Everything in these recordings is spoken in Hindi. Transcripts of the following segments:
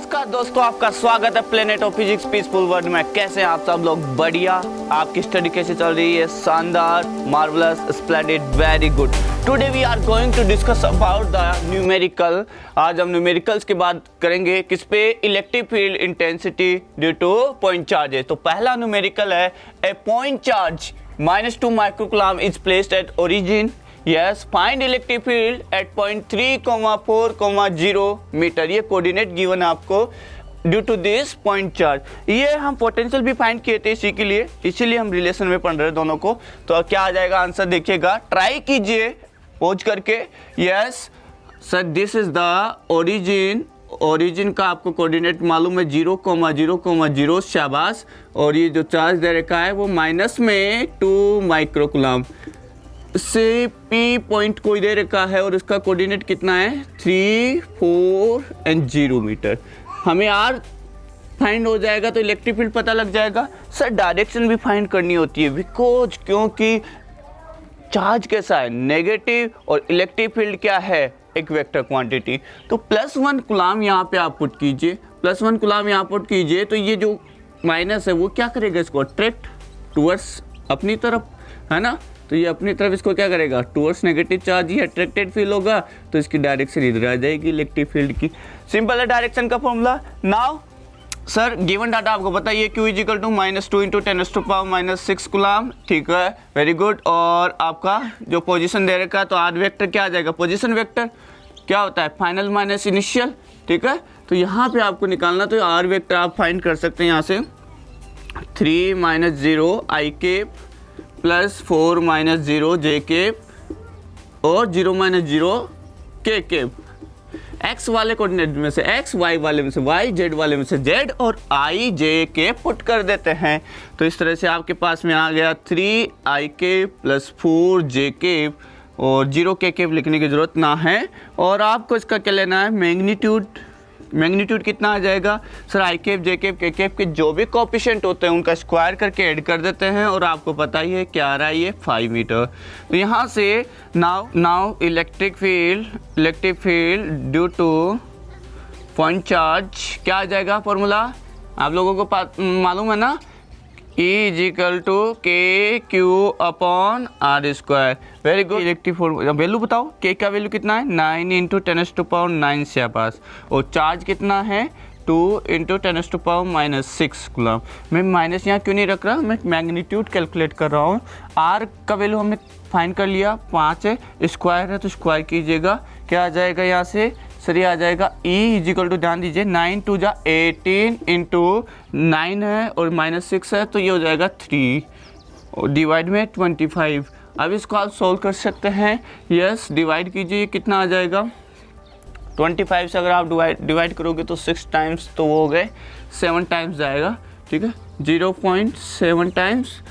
नमस्कार दोस्तों, आपका स्वागत है planet of physics peaceful world में। कैसे हैं आप सब लोग? बढ़िया। आपकी स्टडी कैसी चल रही है? शानदार, marvellous, splendid, very good. Today we are going to discuss about the numerical. आज हम न्यूमेरिकल्स की बात करेंगे, किस पे? Electric field intensity due to point charges. तो पहला न्यूमेरिकल है, a point charge -2 microcoulomb is placed at origin. Yes, find electric field at point 3,4,0 metre. ये कोऑर्डिनेट गिवन है आपको due to this point charge. ये हम पोटेंशियल भी फाइंड किए थे इसी के लिए, इसीलिए हम रिलेशन में पढ़ रहे हैं दोनों को। तो क्या आ जाएगा आंसर देखिएगा, ट्राई कीजिए पहुंच करके। Yes sir, this is the origin. Origin का आपको कोऑर्डिनेट मालूम है 0,0,0, शाबाश। और ये जो चार्ज दे रखा है वो माइनस में 2 माइक्रोकूलम से पी पॉइंट कोई दे रखा है और इसका कोऑर्डिनेट कितना है 3, 4 और 0 मीटर। हमें आर फाइंड हो जाएगा तो इलेक्ट्रिक फील्ड पता लग जाएगा। सर डायरेक्शन भी फाइंड करनी होती है बिकॉज क्योंकि चार्ज कैसा है नेगेटिव और इलेक्ट्रिक फील्ड क्या है एक वेक्टर क्वांटिटी। तो +1 कूलम यहाँ पे आप पुट कीजिए, +1 कूलम यहाँ पुट कीजिए तो ये जो माइनस है वो क्या करेगा, इसको अट्रैक्ट टूवर्ड्स अपनी तरफ, है ना। तो ये अपनी तरफ इसको क्या करेगा, टूवर्ड्स नेगेटिव चार्ज ही अट्रैक्टेड फील होगा, तो इसकी डायरेक्शन इधर आ जाएगी इलेक्ट्रिक फील्ड की। सिंपल है डायरेक्शन का formula. Now sir given data आपको बताइए, Q = -2 × 10⁻⁻6 कूलम, ठीक है, वेरी गुड। और आपका जो पोजीशन दे रखा है तो आर वेक्टर क्या आ जाएगा, पोजीशन वेक्टर क्या होता है, फाइनल माइनस इनिशियल, ठीक है। तो यहाँ पे आपको निकालना, तो आर वेक्टर आप फाइंड कर सकते हैं यहाँ से 3 - 0 i केप +4 - 0 j केप और 0 - 0 k केप। x वाले कोऑर्डिनेट में से x, y वाले में से y, z वाले में से z और i j के पुट कर देते हैं। तो इस तरह से आपके पास में आ गया 3i केप +4 j केप और 0 k केप लिखने की ज़रूरत ना है। और आपको इसका क्या लेना है, मैग्नीट्यूड। मैग्नीट्यूड कितना आ जाएगा सर, आई केप, जे केप, के केप के जो भी कोएफिशिएंट होते हैं उनका स्क्वायर करके ऐड कर देते हैं और आपको पता ही है क्या आ रहा है, ये 5 मीटर। तो यहाँ से now electric field due to point charge क्या आ जाएगा फॉर्मूला, आप लोगों को मालूम है ना, E = KQ/R²। Very good. Electric value बताओ, K का वैल्यू कितना है 9 × 10⁻⁹ से पास, और चार्ज कितना है 2 × 10⁻⁻6 कूलम। मैं माइनस यहाँ क्यों नहीं रख रहा, मैं मैग्नीट्यूड कैलकुलेट कर रहा हूँ। R का वैल्यू हमने फाइंड कर लिया 5 है, स्क्वायर है तो स्क्वायर कीजिएगा, क्या आ जाएगा यहाँ से सर, ये आ जाएगा E = ध्यान दीजिए 9 × 2 = 18 × 9 है और -6 है तो ये हो जाएगा 3 और डिवाइड में 25। अब इसको आप सोल्व कर सकते हैं। यस, डिवाइड कीजिए, कितना आ जाएगा 25 से अगर आप डिवाइड करोगे तो 6 टाइम्स, तो वो हो गए 7 टाइम्स जाएगा, ठीक है, 0.7 टाइम्स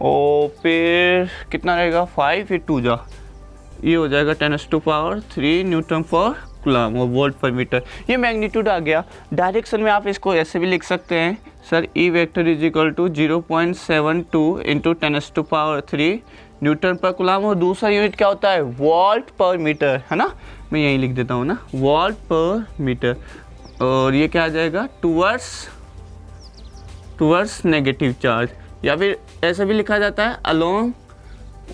और फिर कितना रहेगा 5, फिर 2 जा, ये हो जाएगा 10⁻³ न्यूटन पर कूलम और वोल्ट पर मीटर। ये मैग्नीट्यूड आ गया। डायरेक्शन में आप इसको ऐसे भी लिख सकते हैं sir, E vector = 0.72 × 10⁻³ newton per coulomb और दूसरा यूनिट क्या होता है, वोल्ट पर मीटर, है ना। मैं यही लिख देता हूँ ना, वोल्ट पर मीटर। और ये क्या आ जाएगा टूवर्ड्स नेगेटिव चार्ज, या फिर ऐसा भी लिखा जाता है अलोंग।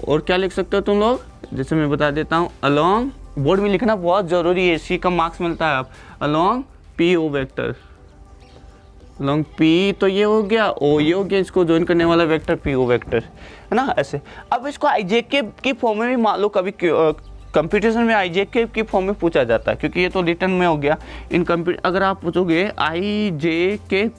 और क्या लिख सकते हो तुम लोग, जैसे मैं बता देता हूँ, अलोंग, बोर्ड में लिखना बहुत ज़रूरी है, इसी का मार्क्स मिलता है। आप along PO vector, along P तो ये हो गया, O ये हो गया, इसको ज्वाइन करने वाला वेक्टर PO वेक्टर, है ना, ऐसे। अब इसको IJ की फॉर्म में भी मान लो, कभी कंप्यूटेशन में IJ की फॉर्म में पूछा जाता है, क्योंकि ये तो रिटर्न में हो गया। अगर आप पूछोगे IJ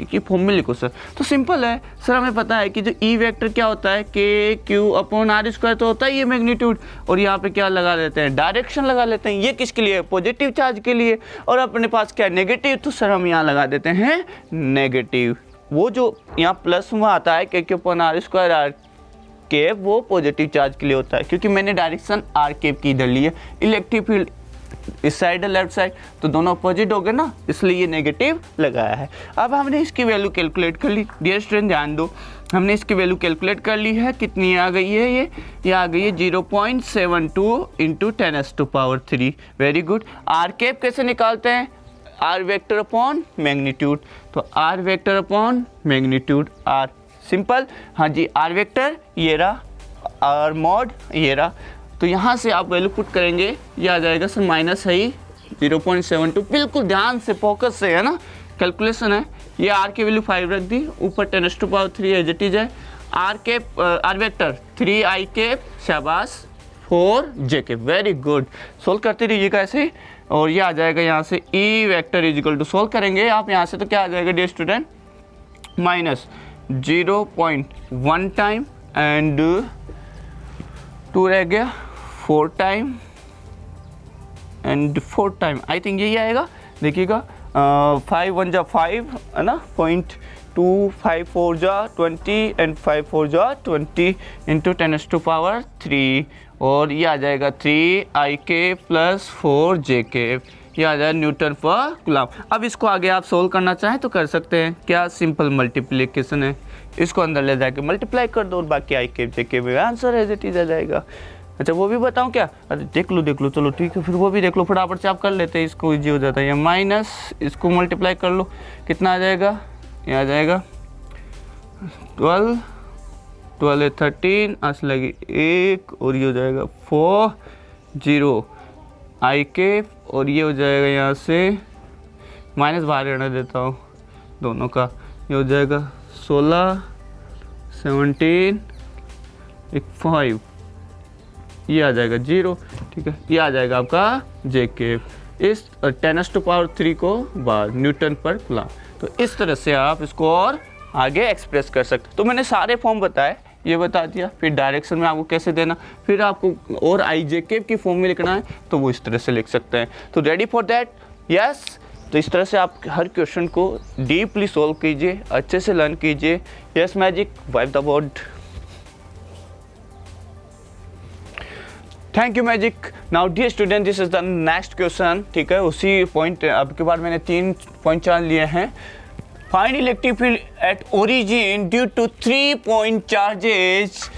की फॉर्म में लिखो सर, तो सिंपल है सर, हमें पता है कि जो E वेक्टर क्या होता है KQ/R² तो होता है ये मैग्नीट्यूड, और यहाँ पे क्या लगा लेते हैं, डायरेक्शन लगा लेते हैं। ये किसके लिए, पॉजिटिव चार्ज के लिए, और अपने पास क्या है नेगेटिव, तो सर हम यहाँ लगा देते हैं नेगेटिव। वो जो यहाँ प्लस में आता है KQ/R², वो पॉजिटिव चार्ज के लिए होता है, क्योंकि मैंने डायरेक्शन R केप की इधर ली है, इलेक्ट्रिक फील्ड इस साइड है लेफ्ट साइड, तो दोनों अपोजिट हो गए ना, इसलिए ये नेगेटिव लगाया है। अब हमने इसकी वैल्यू कैलकुलेट कर ली। डियर स्टूडेंट ध्यान दो, हमने इसकी वैल्यू कैलकुलेट कर ली है। कितनी आ गई है, ये आ गई है 0.72 × 10⁻³ वेरी गुड। आर कैप कैसे निकालते हैं, आर वेक्टर अपॉन मैग्नीट्यूड, तो R vector upon magnitude R, simple. हाँ जी, आर वेक्टर ये रहा, आर मॉड ये रहा, तो यहाँ से आप वैल्यू पुट करेंगे, ये आ जाएगा सर माइनस है ही 0.72, बिल्कुल ध्यान से फोकस से, है ना, कैलकुलेशन है। ये आर की वैल्यू 5 रख दी, ऊपर 10⁻³ एज इट इज है। आर वेक्टर 3i कैप, शाबाश, 4j, वेरी गुड। सोल्व करते रहिएगा ऐसे, और ये आ जाएगा यहाँ से E vector is equal to, solve करेंगे आप यहाँ से तो क्या आ जाएगा dear student, minus 0.1 time and 2 रह गया 4 time and 4 time, I think यही आएगा, देखिएगा 5 1 जा 5 है ना, 0.2 5 4 जा 20 एंड 5 4 जा 20 इंटू 10⁻³ और ये आ जाएगा 3i प्लस 4j, ये आ जाएगा न्यूटन पर कूलम। अब इसको आगे आप सोल्व करना चाहें तो कर सकते हैं, क्या सिंपल मल्टीप्लिकेशन है, इसको अंदर ले जाके मल्टीप्लाई कर दो और बाकी i में आंसर एज इट इज आ जाएगा। अच्छा वो भी बताऊं क्या, अरे देख लो चलो ठीक है, फिर वो भी देख लो फटाफट से आप कर लेते हैं, इसको इजी हो जाता है। ये माइनस इसको मल्टीप्लाई कर लो, कितना आ जाएगा, ये आ जाएगा 12 है 13, आंसर लगी 1 और ये हो जाएगा 4 0 i और ये हो जाएगा यहाँ से माइनस बाहर रहने देता हूँ दोनों का, ये हो जाएगा 16 17 5, ये आ जाएगा 0, ठीक है, ये आ जाएगा आपका j, इस 10⁻³ को बार न्यूटन पर कूलम। तो इस तरह से आप इसको और आगे एक्सप्रेस कर सकते। तो मैंने सारे फॉर्म बताए, ये बता दिया, फिर डायरेक्शन में आपको कैसे देना, फिर आपको और i की फॉर्म में लिखना है तो वो इस तरह से लिख सकते हैं। तो रेडी फॉर दैट, यस। तो इस तरह से आप हर क्वेश्चन को डीपली सॉल्व कीजिए, अच्छे से लर्न कीजिए। Yes magic, wipe the board. Thank you magic. Now dear student, this is the next question, ठीक है, उसी पॉइंट, अब के बाद मैंने 3 पॉइंट चार्ज लिए हैं। Find electric field at origin due to 3 point charges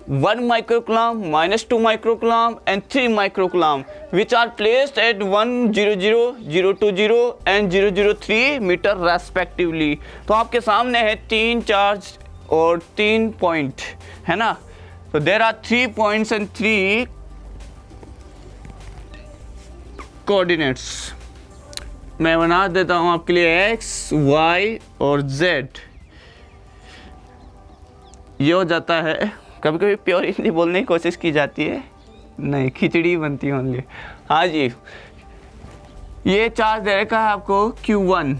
1 microcoulomb, -2 microcoulomb and 3 microcoulomb which are placed at 100, 020 and 003 metre respectively। तो आपके सामने है 3 चार्ज और 3 पॉइंट, है ना। तो there are 3 points and 3 coordinates. मैं बना देता हूं आपके लिए x, y और z। ये हो जाता है, कभी कभी प्योर हिंदी बोलने की कोशिश की जाती है, नहीं खिचड़ी बनती है ओनली। हाँ जी, ये चार्ज दे रखा है आपको Q1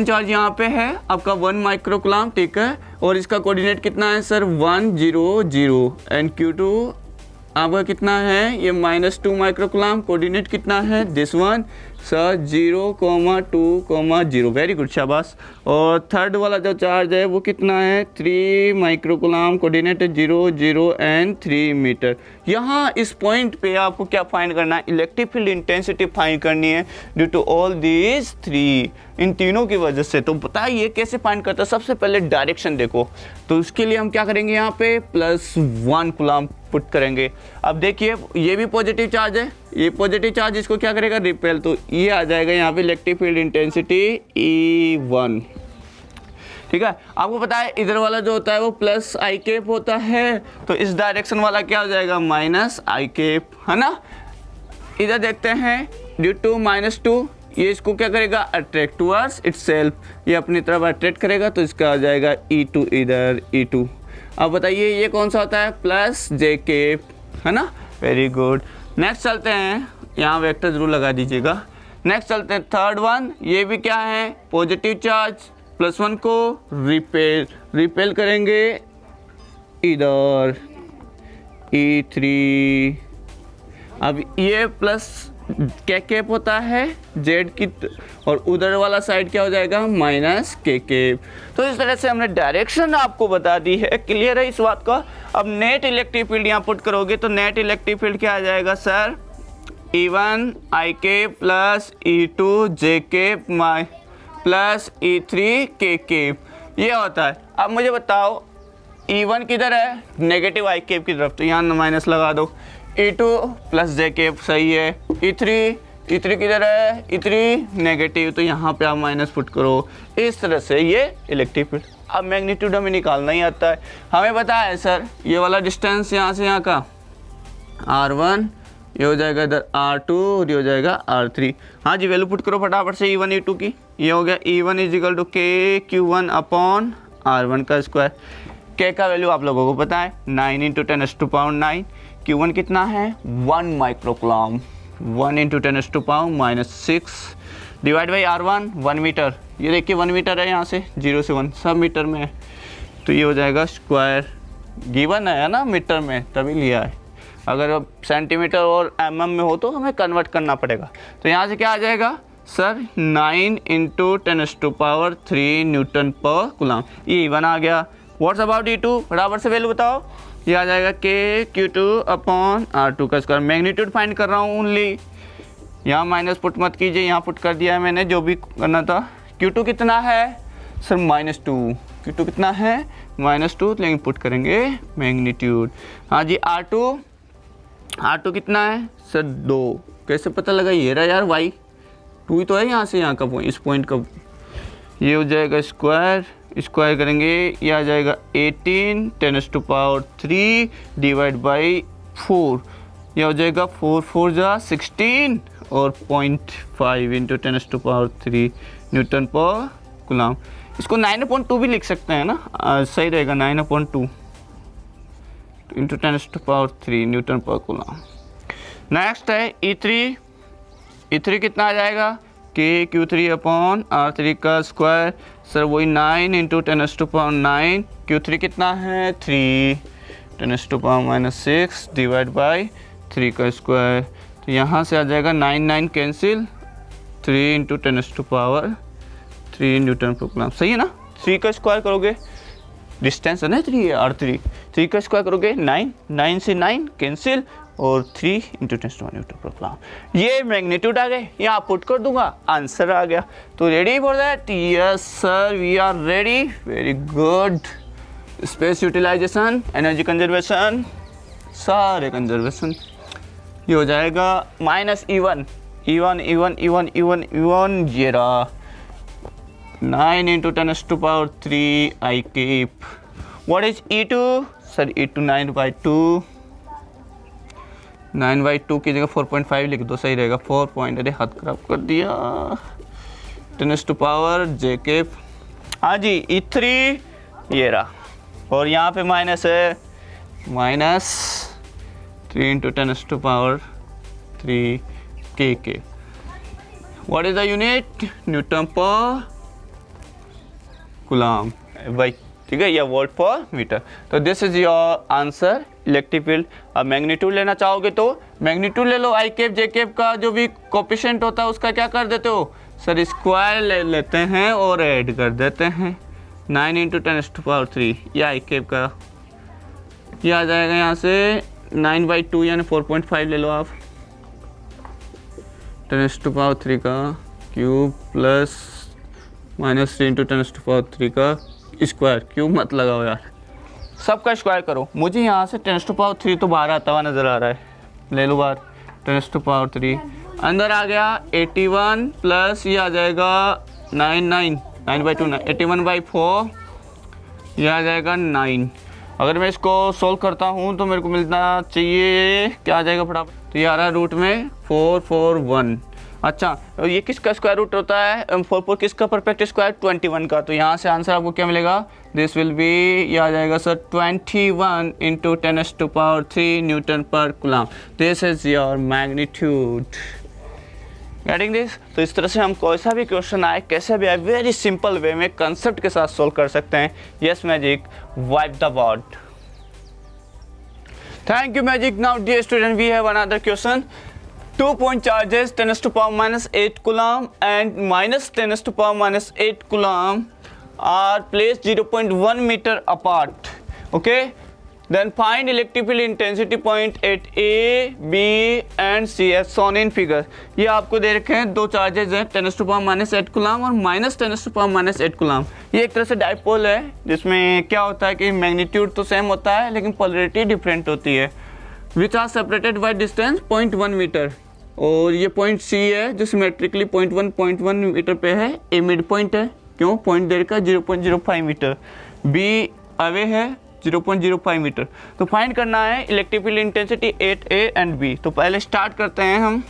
चार्ज यहाँ पे है आपका 1 microcoulomb, ठीक है, और इसका कोऑर्डिनेट कितना है सर 100 एंड Q2 आपका कितना है, ये -2 microcoulomb, कोऑर्डिनेट कितना है this one sir 0,2,0, very good, शाबाश। और थर्ड वाला जो चार्ज है वो कितना है 3 microcoulomb, कोऑर्डिनेट है 0 एंड 3 मीटर। यहाँ इस पॉइंट पे आपको क्या फाइंड करना है, इलेक्ट्रिक फील्ड इंटेंसिटी फाइंड करनी है ड्यू टू ऑल दीज 3, इन तीनों की वजह से। तो बताइए कैसे फाइंड करता है। सबसे पहले डायरेक्शन देखो, तो उसके लिए हम क्या करेंगे, यहाँ पे +1 कूलम्ब पुट करेंगे। अब देखिए ये भी पॉजिटिव चार्ज है, ये पॉजिटिव चार्ज इसको क्या करेगा, रिपेल, तो ये आ जाएगा यहाँ पे इलेक्ट्रिक फील्ड इंटेंसिटी E1, ठीक है। आपको पता है इधर वाला जो होता है वो +i होता है, तो इस डायरेक्शन वाला क्या हो जाएगा -i, है ना। इधर देखते हैं ड्यू टू -2, ये इसको क्या करेगा अट्रैक्ट टुवर्ड्स इटसेल्फ, ये अपनी तरफ अट्रैक्ट करेगा, तो इसका आ जाएगा E2, इधर E2। अब बताइए ये कौन सा होता है +j, है ना, वेरी गुड। नेक्स्ट चलते हैं, यहाँ वेक्टर जरूर लगा दीजिएगा। नेक्स्ट चलते हैं थर्ड वन, ये भी क्या है पॉजिटिव चार्ज, +1 को रिपेल करेंगे इधर E3। अब ये प्लस k होता है z की, और उधर वाला साइड क्या हो जाएगा -k। तो इस तरह से हमने डायरेक्शन आपको बता दी है, क्लियर है इस बात का। अब नेट इलेक्ट्रिक फील्ड यहाँ पुट करोगे तो नेट इलेक्ट्रिक फील्ड क्या आ जाएगा sir E1 i plus E2 j plus E3 k। ये होता है। अब मुझे बताओ E1 किधर है, नेगेटिव i की तरफ, तो यहाँ माइनस लगा दो। E2 +j सही है, E3 E3 किधर है, E3 नेगेटिव, तो यहाँ पे आप माइनस पुट करो। इस तरह से ये इलेक्ट्रिक फील्ड। अब मैग्नीट्यूड हमें निकालना ही आता है। हमें पता है सर ये वाला डिस्टेंस यहाँ से यहाँ का R1, ये हो जाएगा इधर R2 और ये हो जाएगा R3। हाँ जी, वैल्यू पुट करो फटाफट से E1 E2 की। ये हो गया E1 is equal to KQ1 upon R1 का स्क्वायर। K का वैल्यू आप लोगों को पता है 9 इंटू 10⁻⁹। Q1 कितना है 1 microcoulomb, 1 into 10⁻⁻⁶ divide by R1 1 metre. ये देखिए 1 मीटर है, यहाँ से 0 से 1 सब मीटर में है, तो ये हो जाएगा स्क्वायर। गिवन है ना मीटर में, तभी लिया है। अगर अब सेंटीमीटर और mm में हो तो हमें कन्वर्ट करना पड़ेगा। तो यहाँ से क्या आ जाएगा sir 9 into 10⁻³ newton per coulomb. ये E1 आ गया। व्हाट्स अबाउट E2, बराबर से वैल्यू बताओ। ये आ जाएगा KQ2 अपॉन R2 का स्क्वायर। मैग्नीट्यूड फाइंड कर रहा हूँ ओनली, यहाँ माइनस पुट मत कीजिए, यहाँ पुट कर दिया है मैंने जो भी करना था। Q2 कितना है सर -2, Q2 कितना है -2, लेकिन पुट करेंगे मैग्नीट्यूड। हाँ जी R2 कितना है सर 2। कैसे पता लगा, ये रहा यार y 2 ही तो है यहाँ से यहाँ का इस पॉइंट का। ये हो जाएगा स्क्वायर, स्क्वायर करेंगे ये आ जाएगा 18 10⁻³ डिवाइड बाई 4। यह हो जाएगा 4 4 जा 16 और 0.5 इंटू 10⁻³ न्यूटन पर कूलम। इसको 9/2 भी लिख सकते हैं ना, सही रहेगा 9/2 into 10⁻³ newton per coulomb. Next है E3 कितना आ जाएगा KQ3 अपॉन R3 का स्क्वायर। सर वही 9 इंटू 10⁻⁹। Q3 कितना है 3 10⁻⁻⁶ डिवाइड बाई 3 का स्क्वायर। तो यहाँ से आ जाएगा 9 cancel, 3 into 10⁻³ newton per coulomb. सही है ना। 3 का स्क्वायर करोगे, डिस्टेंस है ना 3 है R3, 3 का स्क्वायर करोगे 9 से 9 कैंसिल और 3 इंटू 10⁻³ न्यूटन पर कूलम। ये मैग्नीट्यूड आ गए, यहाँ पुट कर दूंगा, आंसर आ गया। तो ready for that? Yes sir, we are ready. Very good. Space utilisation, energy conservation, सारे कंजर्वेशन। ये हो जाएगा -E1 ये रहा 9 into 10⁻³ I keep। What is E2? Sir E2 9/2 की जगह 4.5 लिख दो, सही रहेगा। 4 पॉइंट, अरे हाथ खराब कर दिया। 10⁻⁻⁷। हाँ जी E3 ये रहा, और यहाँ पे माइनस है, -3 into 10⁻³ K। What is the unit? Newton per coulomb भाई, ठीक है, या वोल्ट पर मीटर। तो this is your answer, electric field. अब मैग्नीट्यूड लेना चाहोगे तो मैग्नीट्यूड ले लो। I कैप J कैप का जो भी कोफिशिएंट होता है उसका क्या कर देते हो सर, स्क्वायर ले लेते हैं और ऐड कर देते हैं। 9 इंटू 10⁻³ ये I कैप का, ये आ जाएगा यहाँ से 9/2 यानी 4.5 ले लो आप। 10⁻³ का क्यूब प्लस -3 इंटू 10⁻³ का स्क्वायर। क्यूब मत लगाओ यार, सबका स्क्वायर करो। मुझे यहाँ से 10⁻³ तो बाहर आता हुआ नज़र आ रहा है, ले लो बाहर। 10⁻³ अंदर आ गया 81 प्लस ये आ जाएगा 9/2 81/4 ये आ जाएगा 9। अगर मैं इसको सोल्व करता हूँ तो मेरे को मिलना चाहिए, क्या आ जाएगा फटाफट, तो ये आ रहा है रूट में 441। अच्छा, ये किसका स्क्वायर रूट होता है 4 किसका परफेक्ट स्क्वायर 21 का। तो यहाँ से आंसर आपको क्या मिलेगा, दिस विल बी, ये आ जाएगा sir 21 into 10⁻³ newton per coulomb. This is your magnitude. Getting this? तो इस तरह से हम कोई सा भी क्वेश्चन आए, कैसे भी आए, वेरी सिंपल वे में कंसेप्ट के साथ सोल्व कर सकते हैं। Yes magic, wipe the board. Thank you magic. Now dear student, we have another question. 2 point charges 10⁻⁸ coulomb and -10⁻⁸ coulomb are placed 0.1 meter apart. Okay, then find electric field intensity point at A, B and C as shown in figure. ये आपको दे रखे हैं, दो चार्जेज हैं 10⁻⁸ coulomb और -10⁻⁸ coulomb। ये एक तरह से डाइपोल है, जिसमें क्या होता है कि मैग्नीट्यूड तो सेम होता है लेकिन पोलरिटी डिफरेंट होती है। Which are separated by distance 0.1 meter. और ये पॉइंट सी है जो सिमेट्रिकली 0.1 मीटर पे है, ए मिड पॉइंट है, क्यों पॉइंट देर का 0.05 मीटर, बी अवे है 0.05 मीटर। तो फाइंड करना है electric field intensity at A and B. तो पहले स्टार्ट करते हैं हम,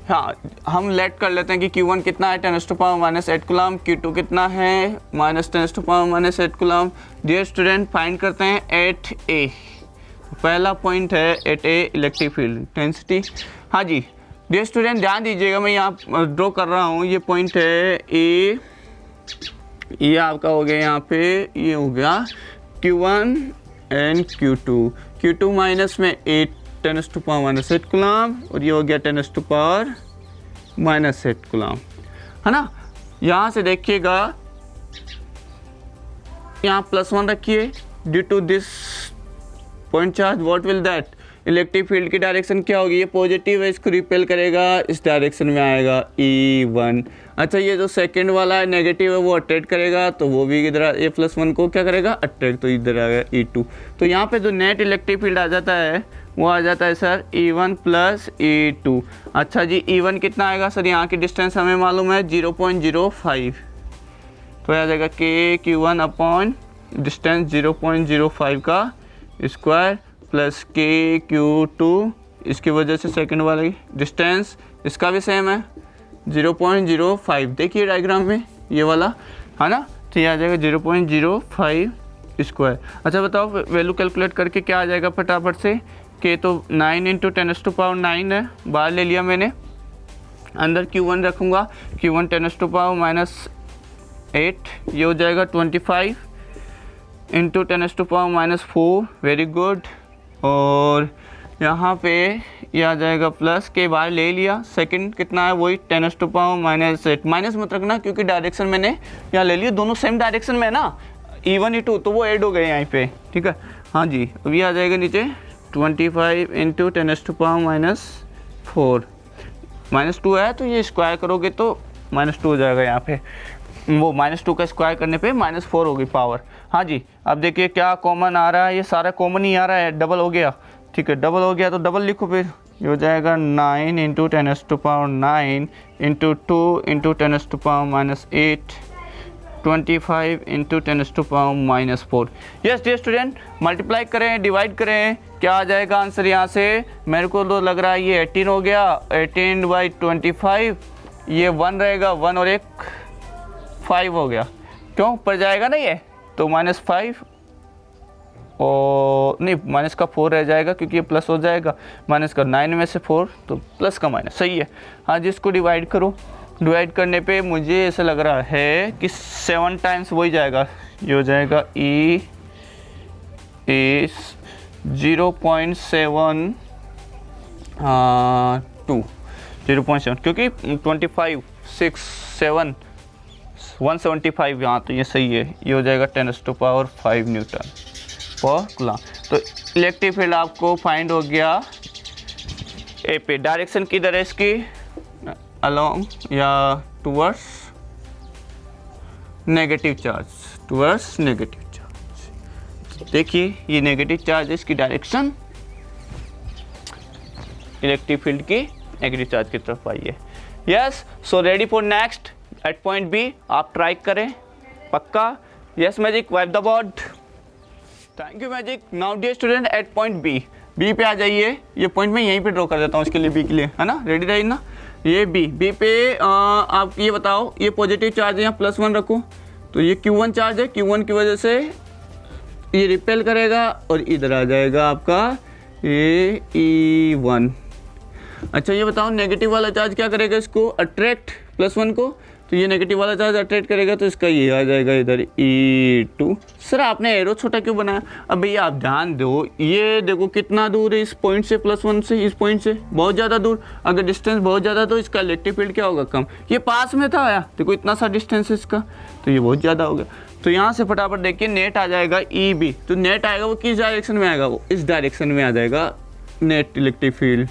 हाँ हम लेट कर लेते हैं कि Q1 कितना है 10⁻⁻8 कूलम, Q2 कितना है -10⁻⁻8 कूलम। डियर स्टूडेंट फाइंड करते हैं एट ए, पहला पॉइंट है at A electric field intensity. हाँ जी डियर स्टूडेंट ध्यान दीजिएगा, मैं यहाँ ड्रॉ कर रहा हूँ, ये पॉइंट है ए, ये आपका हो गया यहाँ पे, ये हो गया Q1 एंड Q2 माइनस में 8 10⁻⁻8 कूलम और ये हो गया 10⁻⁻8 कूलम, है ना। यहाँ से देखिएगा यहाँ +1 रखिए, due to this point charge what will that, electric field की डायरेक्शन क्या होगी, ये पॉजिटिव है, इसको रिपेल करेगा, इस डायरेक्शन में आएगा E1। अच्छा ये जो सेकंड वाला है नेगेटिव है वो अट्रैक्ट करेगा, तो वो भी इधर A+1 को क्या करेगा अट्रैक्ट, तो इधर आ गया E2। तो यहाँ पे जो नेट इलेक्ट्रिक फील्ड आ जाता है वो आ जाता है सर E1 + E2। अच्छा जी E1 कितना आएगा सर, यहाँ की डिस्टेंस हमें मालूम है 0.05, तो आ जाएगा KQ1 अपॉन डिस्टेंस 0.05 का स्क्वायर प्लस KQ2, इसकी वजह से सेकंड वाला डिस्टेंस इसका भी सेम है 0.05, देखिए डायग्राम में ये वाला, है ना। तो ये आ जाएगा 0.05 स्क्वायर। अच्छा बताओ वैल्यू कैलकुलेट करके क्या आ जाएगा फटाफट से, के तो 9 × 10⁻9 है, बाहर ले लिया मैंने, अंदर Q1 रखूँगा, Q1 10⁻⁻8, ये हो जाएगा 25 × 10⁻⁻4, वेरी गुड। और यहाँ पे ये आ जाएगा प्लस के बाहर ले लिया, सेकंड कितना है वही 10⁻⁻8, माइनस मत रखना क्योंकि डायरेक्शन मैंने यहाँ ले लिया, दोनों सेम डायरेक्शन में है ना, E1 E2, तो वो ऐड हो गए यहाँ पे, ठीक है। हाँ जी अब ये आ जाएगा नीचे 25 × 10⁻⁻4, -2 है तो ये स्क्वायर करोगे तो -2 हो जाएगा, यहाँ पे वो -2 का स्क्वायर करने पे -4 होगी पावर। हाँ जी अब देखिए क्या कॉमन आ रहा है, ये सारा कॉमन ही आ रहा है, डबल हो गया, ठीक है डबल हो गया तो डबल लिखो, फिर ये हो जाएगा 9 × 10⁻9 × 2 × 10⁻8 25 × 10⁻4। यस डियर स्टूडेंट मल्टीप्लाई करें, डिवाइड करें, क्या आ जाएगा आंसर यहाँ से, मेरे को तो लग रहा है ये 18 हो गया, 18/25, ये 1 रहेगा, 1 और 1 5 हो गया, क्यों ऊपर जाएगा ना ये, तो -5 और नहीं माइनस का 4 रह जाएगा क्योंकि ये प्लस हो जाएगा, माइनस का 9 में से 4 तो प्लस का माइनस, सही है। हाँ जिसको डिवाइड करो, डिवाइड करने पे मुझे ऐसा लग रहा है कि 7 टाइम्स वही जाएगा, ये हो जाएगा E is 0.7 0.7 क्योंकि 25 6 7 175 यहाँ, तो ये सही है, ये हो जाएगा 10⁵ न्यूटन पर कूलम। तो इलेक्ट्रिक फील्ड आपको फाइंड हो गया ए पे, डायरेक्शन किधर है इसकी, अलोंग या towards negative charge, towards negative charge. देखिए ये नेगेटिव चार्ज है, इसकी डायरेक्शन इलेक्ट्रिक फील्ड की नेगेटिव चार्ज की तरफ आई है। Yes so ready for next at point B, आप ट्राई करें पक्का। Yes magic wipe the board, thank you magic. Now dear student at point B, B पे आ जाइए, ये पॉइंट मैं यहीं पे ड्रॉ कर देता हूँ इसके लिए, बी के लिए, है ना, रेडी रही ना। ये बी पे आप ये बताओ, ये पॉजिटिव चार्ज है, यहाँ +1 रखो, तो ये Q1 चार्ज है, Q1 की वजह से ये रिपेल करेगा और इधर आ जाएगा आपका ये E1। अच्छा ये बताओ नेगेटिव वाला चार्ज क्या करेगा, इसको अट्रैक्ट +1 को, तो ये नेगेटिव वाला चार्ज अट्रैक्ट करेगा तो इसका ये आ जाएगा इधर E2। सर आपने एरो छोटा क्यों बनाया, अब भैया आप ध्यान दो, ये देखो कितना दूर है इस पॉइंट से, +1 से, इस पॉइंट से बहुत ज़्यादा दूर, अगर डिस्टेंस बहुत ज़्यादा तो इसका इलेक्ट्रिक फील्ड क्या होगा कम, ये पास में था आया, देखो इतना सा डिस्टेंस है इसका, तो ये बहुत ज़्यादा हो गया। तो यहाँ से फटाफट देखिए नेट आ जाएगा EB, तो नेट आएगा वो किस डायरेक्शन में आएगा, वो इस डायरेक्शन में आ जाएगा नेट इलेक्ट्रिक फील्ड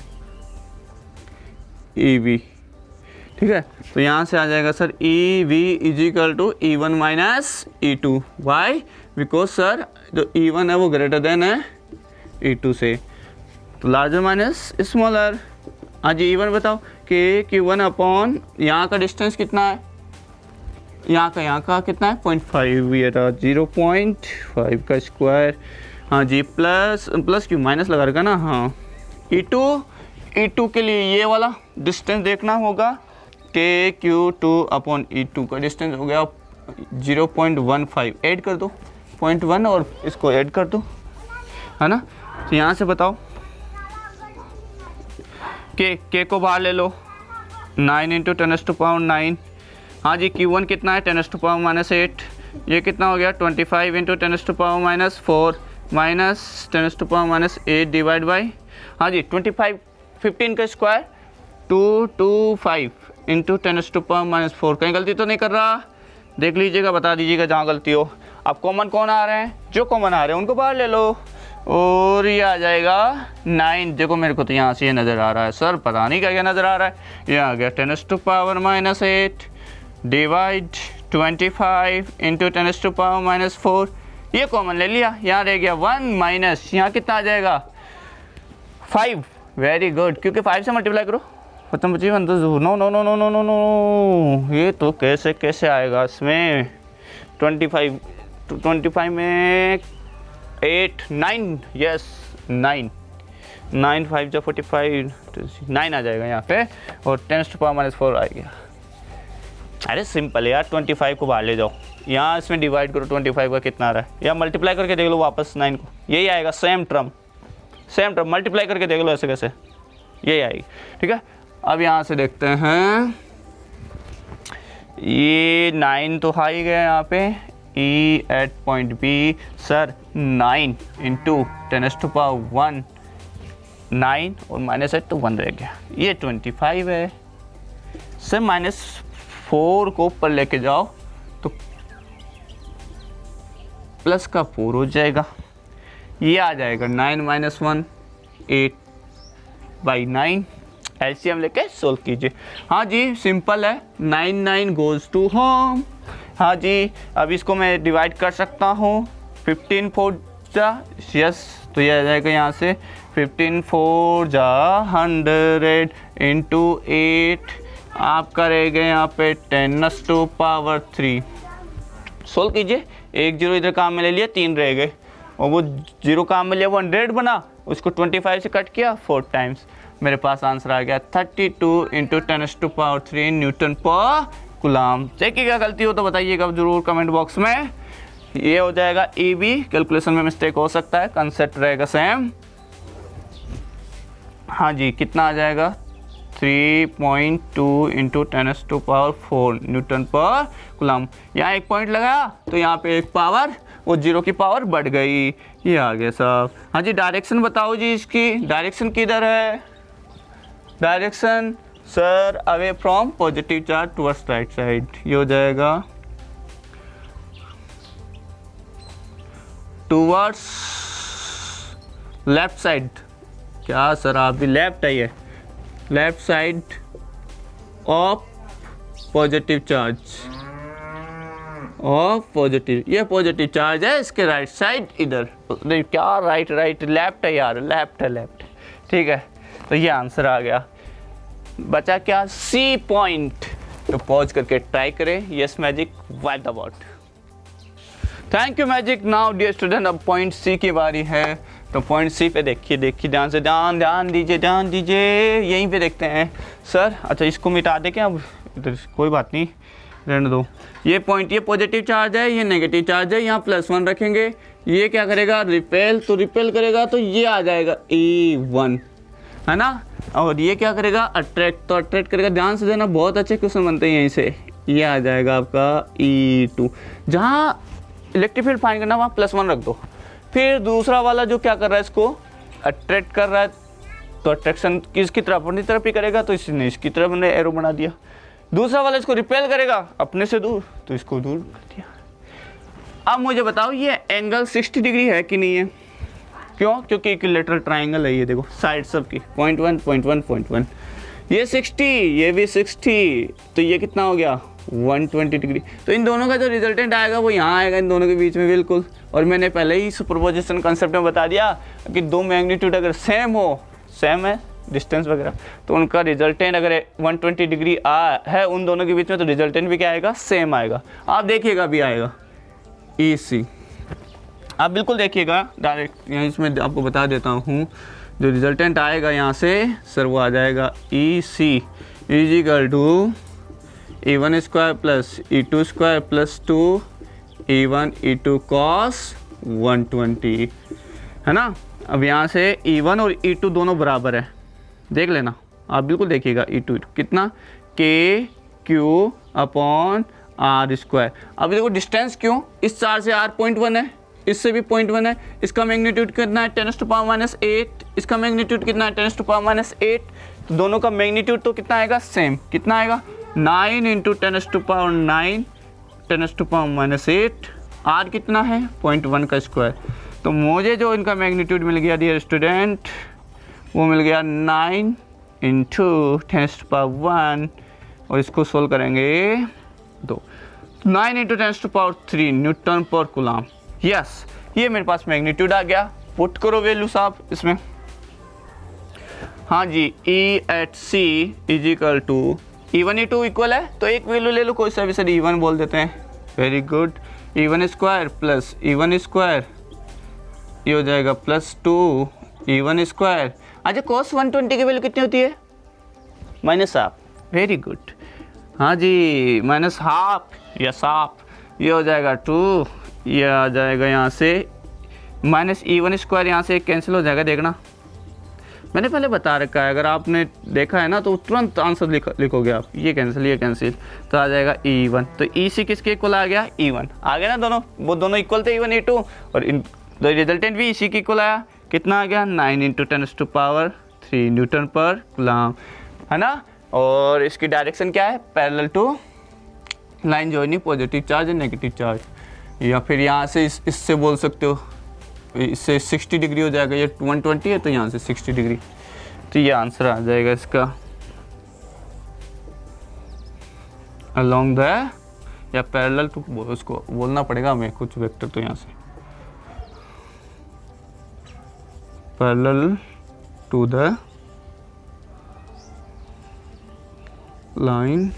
EB, ठीक है। तो यहाँ से आ जाएगा sir EV = E1 - E2, why, because sir जो E1 है वो ग्रेटर देन है E2 से, तो लार्जर माइनस स्मॉलर, हाँ जी इवन बताओ कि Q1 अपॉन यहाँ का डिस्टेंस कितना है, यहाँ का कितना है 0.5, ये था 0.5 का स्क्वायर। हाँ जी प्लस क्यू माइनस लगा रखा ना। हाँ E2 के लिए ये वाला डिस्टेंस देखना होगा कि Q2 अपॉन E2 का डिस्टेंस हो गया 0.15, ऐड कर दो 0.1 और इसको ऐड कर दो, है ना। तो यहाँ से बताओ के को बाहर ले लो, 9 × 10⁻⁹। हाँ जी Q1 कितना है 10⁻⁻8, ये कितना हो गया 25 × 10⁻⁻4 माइनस 10⁻⁻8 डिवाइड बाई, हाँ जी 15 का स्क्वायर 225 × 10⁻⁻4। कहीं गलती तो नहीं कर रहा, देख लीजिएगा, बता दीजिएगा जहाँ गलती हो। अब कॉमन कौन आ रहे हैं, जो कॉमन आ रहे हैं उनको बाहर ले लो और ये आ जाएगा 9। देखो मेरे को तो यहाँ से ये नज़र आ रहा है सर, पता नहीं क्या क्या नज़र आ रहा है। ये आ गया 10⁻⁻8 डिवाइड 25 × 10⁻⁻4, ये कॉमन ले लिया, यहाँ रह गया 1 माइनस यहाँ कितना आ जाएगा 5। वेरी गुड, क्योंकि 5 से मल्टीप्लाई करो खत्म बची 1। No no no no no no no, ये तो कैसे आएगा इसमें 25 में 8 9, यस 9 5 जो 45 9 आ जाएगा यहाँ पे और 10⁻⁻4 आ गया। अरे सिंपल है यार, 25 को बाहर ले जाओ, यहाँ इसमें डिवाइड करो 25 का कितना आ रहा है, या मल्टीप्लाई करके देख लो वापस 9 को, यही आएगा सेम टर्म मल्टीप्लाई करके देख लो ऐसे कैसे, यही आएगी। ठीक है, अब यहाँ से देखते हैं, ये 9 तो हाई गए यहाँ पे, E at point B sir 9 × 10⁻1 9 और माइनस 8 तो 1 रह गया, ये 25 है सर। -4 को ऊपर लेके जाओ तो प्लस का 4 हो जाएगा, ये आ जाएगा 9 - 1 8/9। एलसीएम लेके सोल्व कीजिए। हाँ जी सिंपल है, 9 गोज़ टू होम। हाँ जी, अब इसको मैं डिवाइड कर सकता हूँ 15 4 जा, यस, तो ये आ जाएगा यहाँ से 15 4 जा 100 × 8, आप करेंगे यहाँ पे 10⁻³ सोल्व कीजिए। 1 0 इधर काम में ले लिया, 3 रह गए, और वो 0 काम में लिया 100 बना, उसको 25 से कट किया 4 टाइम्स, मेरे पास आंसर आ गया 32 × 10⁻³ न्यूटन पर कूलम। देखिएगा, गलती हो तो बताइएगा ज़रूर कमेंट बॉक्स में। ये हो जाएगा EB, कैलकुलेशन में मिस्टेक हो सकता है, कंसेप्ट रहेगा सेम। हाँ जी, कितना आ जाएगा 3.2 × 10⁻⁴ न्यूटन पर कूलम। यहाँ एक पॉइंट लगाया तो यहाँ पे एक पावर, वो 0 की पावर बढ़ गई, ये आ गया साहब। हाँ जी, डायरेक्शन बताओ जी, इसकी डायरेक्शन किधर है। Direction sir away from positive charge towards right side, ये हो जाएगा टुवर्ड्स लेफ्ट साइड। क्या सर आप भी लेफ्ट है, ये left side of positive charge, of positive, ये पॉजिटिव चार्ज है, इसके राइट साइड इधर। क्या राइट लेफ्ट है यार, लेफ्ट है। ठीक है, तो ये आंसर आ गया। बचा क्या, सी पॉइंट। तो पॉज करके ट्राई करें। Yes magic, white the board. Thank you magic. Now dear student, अब पॉइंट सी की बारी है। तो पॉइंट सी पे देखिए ध्यान से, ध्यान दीजिए, यहीं पे देखते हैं सर। अच्छा, इसको मिटा दे क्या, अब इधर कोई बात नहीं, रहने दो। ये पॉइंट, ये पॉजिटिव चार्ज है, ये नेगेटिव चार्ज है, यहाँ +1 रखेंगे। ये क्या करेगा, रिपेल, तो रिपेल करेगा तो ये आ जाएगा E1, है ना। और ये क्या करेगा, अट्रैक्ट, तो अट्रैक्ट करेगा। ध्यान से देना, बहुत अच्छे क्वेश्चन बनते हैं यहीं से। ये आ जाएगा आपका E2। जहाँ इलेक्ट्रिक फील्ड फाइंड करना वहाँ +1 रख दो। फिर दूसरा वाला जो क्या कर रहा है, इसको अट्रैक्ट कर रहा है, तो अट्रैक्शन किसकी तरफ, अपनी तरफ ही करेगा, तो इसने इसकी तरफ मैंने एरो बना दिया। दूसरा वाला इसको रिपेल करेगा अपने से दूर, तो इसको दूर कर दिया। अब मुझे बताओ ये एंगल 60 डिग्री है कि नहीं है। क्यों, क्योंकि इक्विलैटरल ट्राइंगल है। ये देखो साइड सबकी 0.1 0.1 0.1, ये 60, ये भी 60, तो ये कितना हो गया 120 डिग्री। तो इन दोनों का जो रिजल्टेंट आएगा वो यहाँ आएगा, इन दोनों के बीच में बिल्कुल। और मैंने पहले ही सुपरपोजिशन कंसेप्ट में बता दिया कि दो मैग्नीट्यूड अगर सेम हो, सेम है डिस्टेंस वगैरह, तो उनका रिजल्टेंट अगर 120 डिग्री है उन दोनों के बीच में, तो रिजल्टेंट भी क्या आएगा, सेम आएगा। आप देखिएगा भी आएगा EC, आप बिल्कुल देखिएगा डायरेक्ट यहाँ इसमें आपको बता देता हूँ, जो रिजल्टेंट आएगा यहाँ से सर वो आ जाएगा EC is equal to E1 square plus E2 square plus 2 E1 E2 cos 120, है ना। अब यहाँ से E1 और E2 दोनों बराबर है, देख लेना आप बिल्कुल देखिएगा। E2 कितना KQ अपॉन R स्क्वायर। अब देखो डिस्टेंस क्यों, इस 4 से R 0.1 है, इससे भी 0.1 है, इसका मैग्नीट्यूड कितना है 10⁻⁻8, इसका मैग्नीट्यूड कितना है 10⁻⁻8, तो दोनों का मैग्नीट्यूड तो कितना आएगा, सेम। कितना आएगा 9 × 10⁻9 10⁻⁻8, R कितना है 0.1 का स्क्वायर। तो मुझे जो इनका मैग्नीट्यूड मिल गया डियर स्टूडेंट, वो मिल गया 9 × 10⁻1, और इसको सोल्व करेंगे तो 9 × 10⁻3 न्यूटन पर कूलम। यस, ये मेरे पास मैग्नीट्यूड आ गया। पुट करो वैल्यू साहब इसमें। हाँ जी, E@C is equal to E1 E2 equal है, तो एक वैल्यू ले लो कोई सा भी, सर E1 बोल देते हैं। Very good, E1 square plus E1 square, ये हो जाएगा प्लस 2 E1 स्क्वायर। अच्छा, cos 120 की वैल्यू कितनी होती है, -हाफ। वेरी गुड, हाँ जी, -हाफ या हाफ, ये हो जाएगा 2, ये आ जाएगा यहाँ से -E1 स्क्वायर, यहाँ से कैंसिल हो जाएगा। देखना मैंने पहले बता रखा है, अगर आपने देखा है ना तो तुरंत आंसर लिखोगे आप, ये कैंसिल, तो आ जाएगा E1। तो EC किसके इक्वल आ गया, E1 आ गया ना, दोनों वो दोनों इक्वल थे E1 E2, और इन रिजल्टेंट भी EC के इक्वल आया। कितना आ गया 9 × 10⁻3 न्यूटन पर कूलम, है ना। और इसकी डायरेक्शन क्या है, parallel to line joining positive charge and negative charge, या फिर यहाँ से इससे बोल सकते हो, इससे 60 डिग्री हो जाएगा, ये 120 है तो यहाँ से 60 डिग्री, तो ये आंसर आ जाएगा इसका अलोंग द, या पैरेलल टू, उसको बोलना पड़ेगा हमें कुछ वेक्टर, तो यहाँ से parallel to the line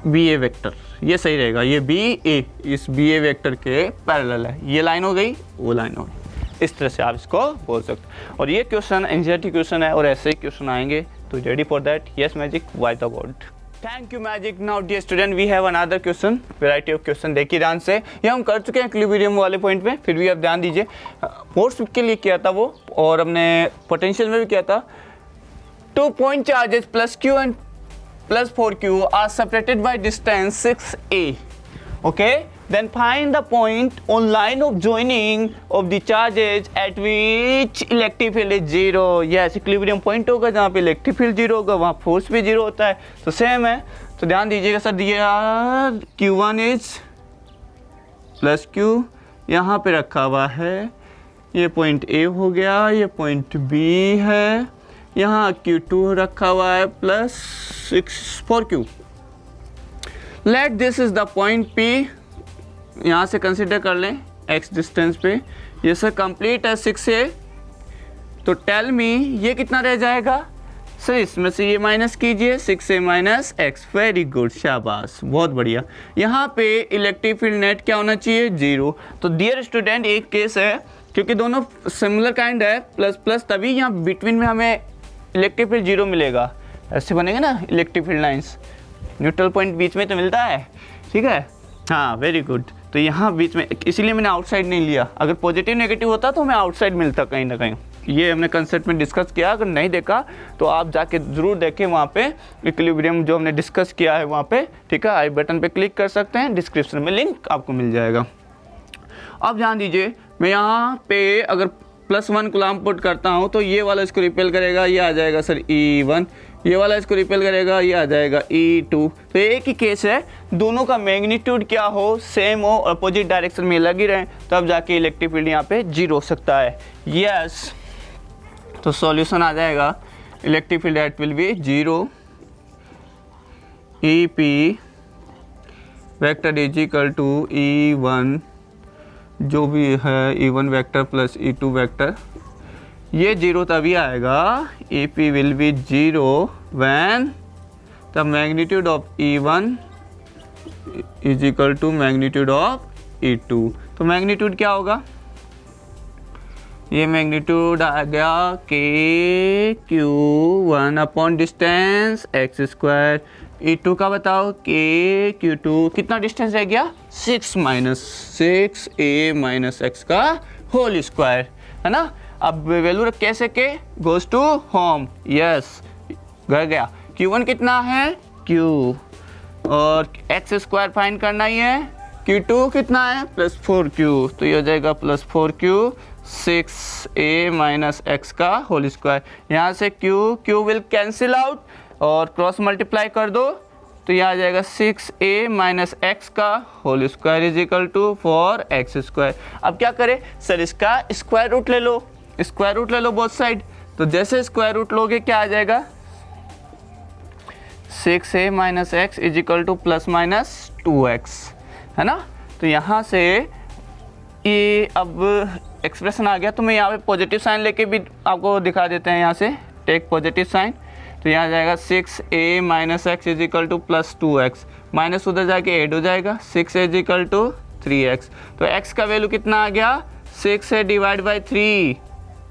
BA vector, ये सही रहेगा, ये BA इस BA वेक्टर के पैरेलल है। ये लाइन हो गई, वो लाइन हो गई, इस तरह से आप इसको बोल सकते हो। और ये क्वेश्चन एनसीईआरटी क्वेश्चन है, और ऐसे ही क्वेश्चन आएंगे, तो ready for that. Yes magic, why the word. Thank you magic. Now dear student, we have another question, variety of question. देखिए ध्यान से, ये हम कर चुके हैं इक्विलिब्रियम वाले पॉइंट में, फिर भी आप ध्यान दीजिए, फोर्स के लिए किया था वो, और हमने पोटेंशियल में भी किया था। 2 point charges plus Q and plus 4Q are separated by distance 6a. Okay, then find the point on line of joining of the charges at which electric field is 0. Yes, equilibrium point होगा जहाँ पे electric field 0 होगा, वहाँ force भी 0 होता है, तो सेम है। तो ध्यान दीजिएगा सर, दिया Q1 is plus Q यहाँ पे रखा हुआ है, ये पॉइंट A हो गया, ये पॉइंट B है, यहाँ Q2 रखा हुआ है plus 4Q। Let this is the point P, यहाँ से कंसिडर कर लें x डिस्टेंस पे, ये सर कंप्लीट है 6a, तो टेल मी ये कितना रह जाएगा सर, इसमें से ये माइनस कीजिए, 6a - x। वेरी गुड, शाबाश, बहुत बढ़िया। यहाँ पे इलेक्ट्रिक फील्ड नेट क्या होना चाहिए, 0। तो डियर स्टूडेंट, एक केस है क्योंकि दोनों सिमिलर काइंड है, प्लस प्लस, तभी यहाँ बिटवीन में हमें इलेक्ट्रिक फील्ड 0 मिलेगा। ऐसे बनेगा ना electric field lines, neutral point बीच में तो मिलता है, ठीक है। हाँ, वेरी गुड। तो यहाँ बीच में, इसीलिए मैंने आउटसाइड नहीं लिया, अगर पॉजिटिव नेगेटिव होता तो हमें आउटसाइड मिलता कहीं ना कहीं। ये हमने कंसेप्ट में डिस्कस किया, अगर नहीं देखा तो आप जाके ज़रूर देखें, वहाँ पे इक्विलिब्रियम जो हमने डिस्कस किया है वहाँ पे, ठीक है। आई बटन पे क्लिक कर सकते हैं, डिस्क्रिप्शन में लिंक आपको मिल जाएगा। अब ध्यान दीजिए, मैं यहाँ पे अगर +1 कूलम पुट करता हूँ तो ये वाला इसको रिपेल करेगा, ये आ जाएगा सर E1, ये वाला इसको रिपेल करेगा, ये आ जाएगा E2। तो एक ही केस है, दोनों का मैग्नीट्यूड क्या हो, सेम हो, अपोजिट डायरेक्शन में लग ही रहे, तब जाके इलेक्ट्रिक फील्ड यहाँ पे 0 हो सकता है। यस, तो सॉल्यूशन आ जाएगा, electric field at will be 0, EP vector is equal to E1 जो भी है, E1 vector plus E2 vector ये जीरो तभी आएगा EP will be zero when the magnitude of E1 is equal to magnitude of E2। तो मैग्नीट्यूड क्या होगा, ये मैग्नीट्यूड आ गया KQ1 upon distance x square. E2 का बताओ KQ2 कितना डिस्टेंस रह गया 6 माइनस 6a माइनस x का होल स्क्वायर, है ना। अब वैल्यू कैसे के गोज टू होम, यस घर गया। Q1 कितना है Q और x स्क्वायर फाइंड करना ही है। Q2 कितना है +4Q, तो ये हो जाएगा +4Q 6a माइनस x का होल स्क्वायर। यहाँ से Q विल कैंसिल आउट और क्रॉस मल्टीप्लाई कर दो तो यह आ जाएगा 6a माइनस x का whole square is equal to 4x square. अब क्या करें सर, इसका स्क्वायर रूट ले लो, स्क्वायर रूट ले लो बोथ साइड। तो जैसे स्क्वायर रूट लोगे क्या आ जाएगा 6a minus x is equal two plus minus 2x, है ना। तो यहाँ से ये अब एक्सप्रेशन आ गया। तो मैं यहाँ पे पॉजिटिव साइन लेके भी आपको दिखा देते हैं, यहाँ से टेक पॉजिटिव साइन। तो यहाँ जाएगा 6a minus x is equal two plus 2x, minus उधर जाके ऐड हो जाएगा 6 इज इक्वल टू 3x। तो x का वैल्यू कितना आ गया 6 से डिवाइड बाई 3,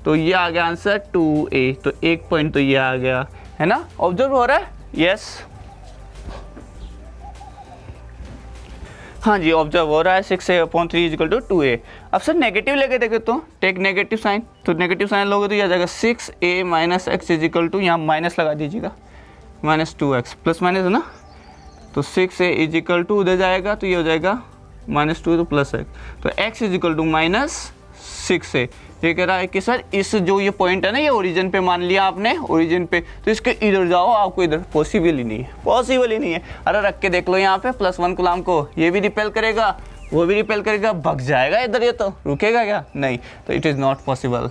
तो ये आ गया आंसर 2a। तो एक पॉइंट तो ये आ गया, है ना। ऑब्जर्व हो रहा है, यस हाँ जी ऑब्जर्व हो रहा है। 6a/3 equal to 2a। अब सर नेगेटिव लेके देखे तो टेक नेगेटिव साइन, तो नेगेटिव साइन लोगे तो यह आ जाएगा 6a minus x is equal to, यहाँ माइनस लगा दीजिएगा माइनस 2x, प्लस माइनस है ना। तो 6a इज इक्वल टू उधर जाएगा तो ये हो जाएगा -2 तो प्लस x, तो x is equal to minus 6a। ये कह रहा है कि सर इस जो ये पॉइंट है ना, ये ओरिजिन पे मान लिया आपने, ओरिजिन पे, तो इसके इधर जाओ, आपको इधर पॉसिबल ही नहीं है, पॉसिबल ही नहीं है। अरे रख के देख लो यहाँ पे +1 कूलम को, ये भी रिपेल करेगा वो भी रिपेल करेगा, भग जाएगा इधर, ये तो रुकेगा क्या, नहीं। तो इट इज़ नॉट पॉसिबल,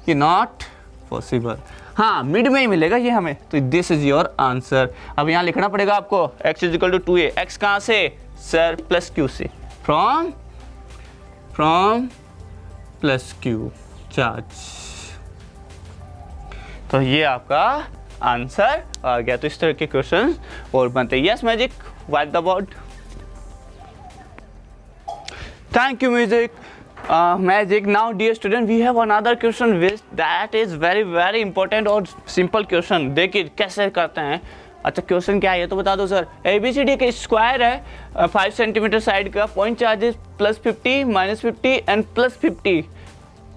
ये नॉट पॉसिबल। हाँ मिड में ही मिलेगा ये हमें, तो दिस इज योर आंसर। अब यहाँ लिखना पड़ेगा आपको x is equal to 2a। x कहाँ से सर +q से, फ्रॉम +q चार्ज। तो ये आपका आंसर आ गया। तो इस तरह के क्वेश्चन और बनते हैं। Yes magic, wipe the board. Thank you music magic. Now dear student we have another question which that is very important और सिंपल क्वेश्चन। देखिए कैसे करते हैं। अच्छा क्वेश्चन क्या है ये तो बता दो सर। ABCD का स्क्वायर है 5 सेंटीमीटर साइड का, पॉइंट चार्जेस +50 -50 एंड +50।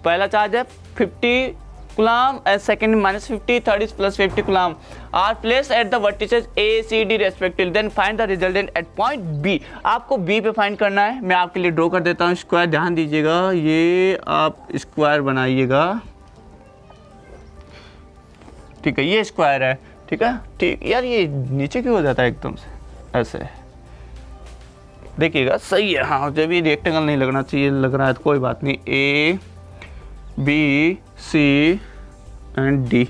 पहला चार्ज है 50 coulomb and second -50, third is +50 coulomb are place at the vertices ACD respectively, then find the resultant at point B। आपको B पे फाइंड करना है। मैं आपके लिए ड्रॉ कर देता हूँ स्क्वायर, ध्यान दीजिएगा, ये आप स्क्वायर बनाइएगा, ठीक है, ये स्क्वायर है, ठीक है, ठीक। यार ये नीचे क्यों हो जाता है एकदम से ऐसे, देखिएगा सही है। हाँ जब ये रेक्टेंगल नहीं लगना चाहिए, लग रहा है तो कोई बात नहीं। A B C and D।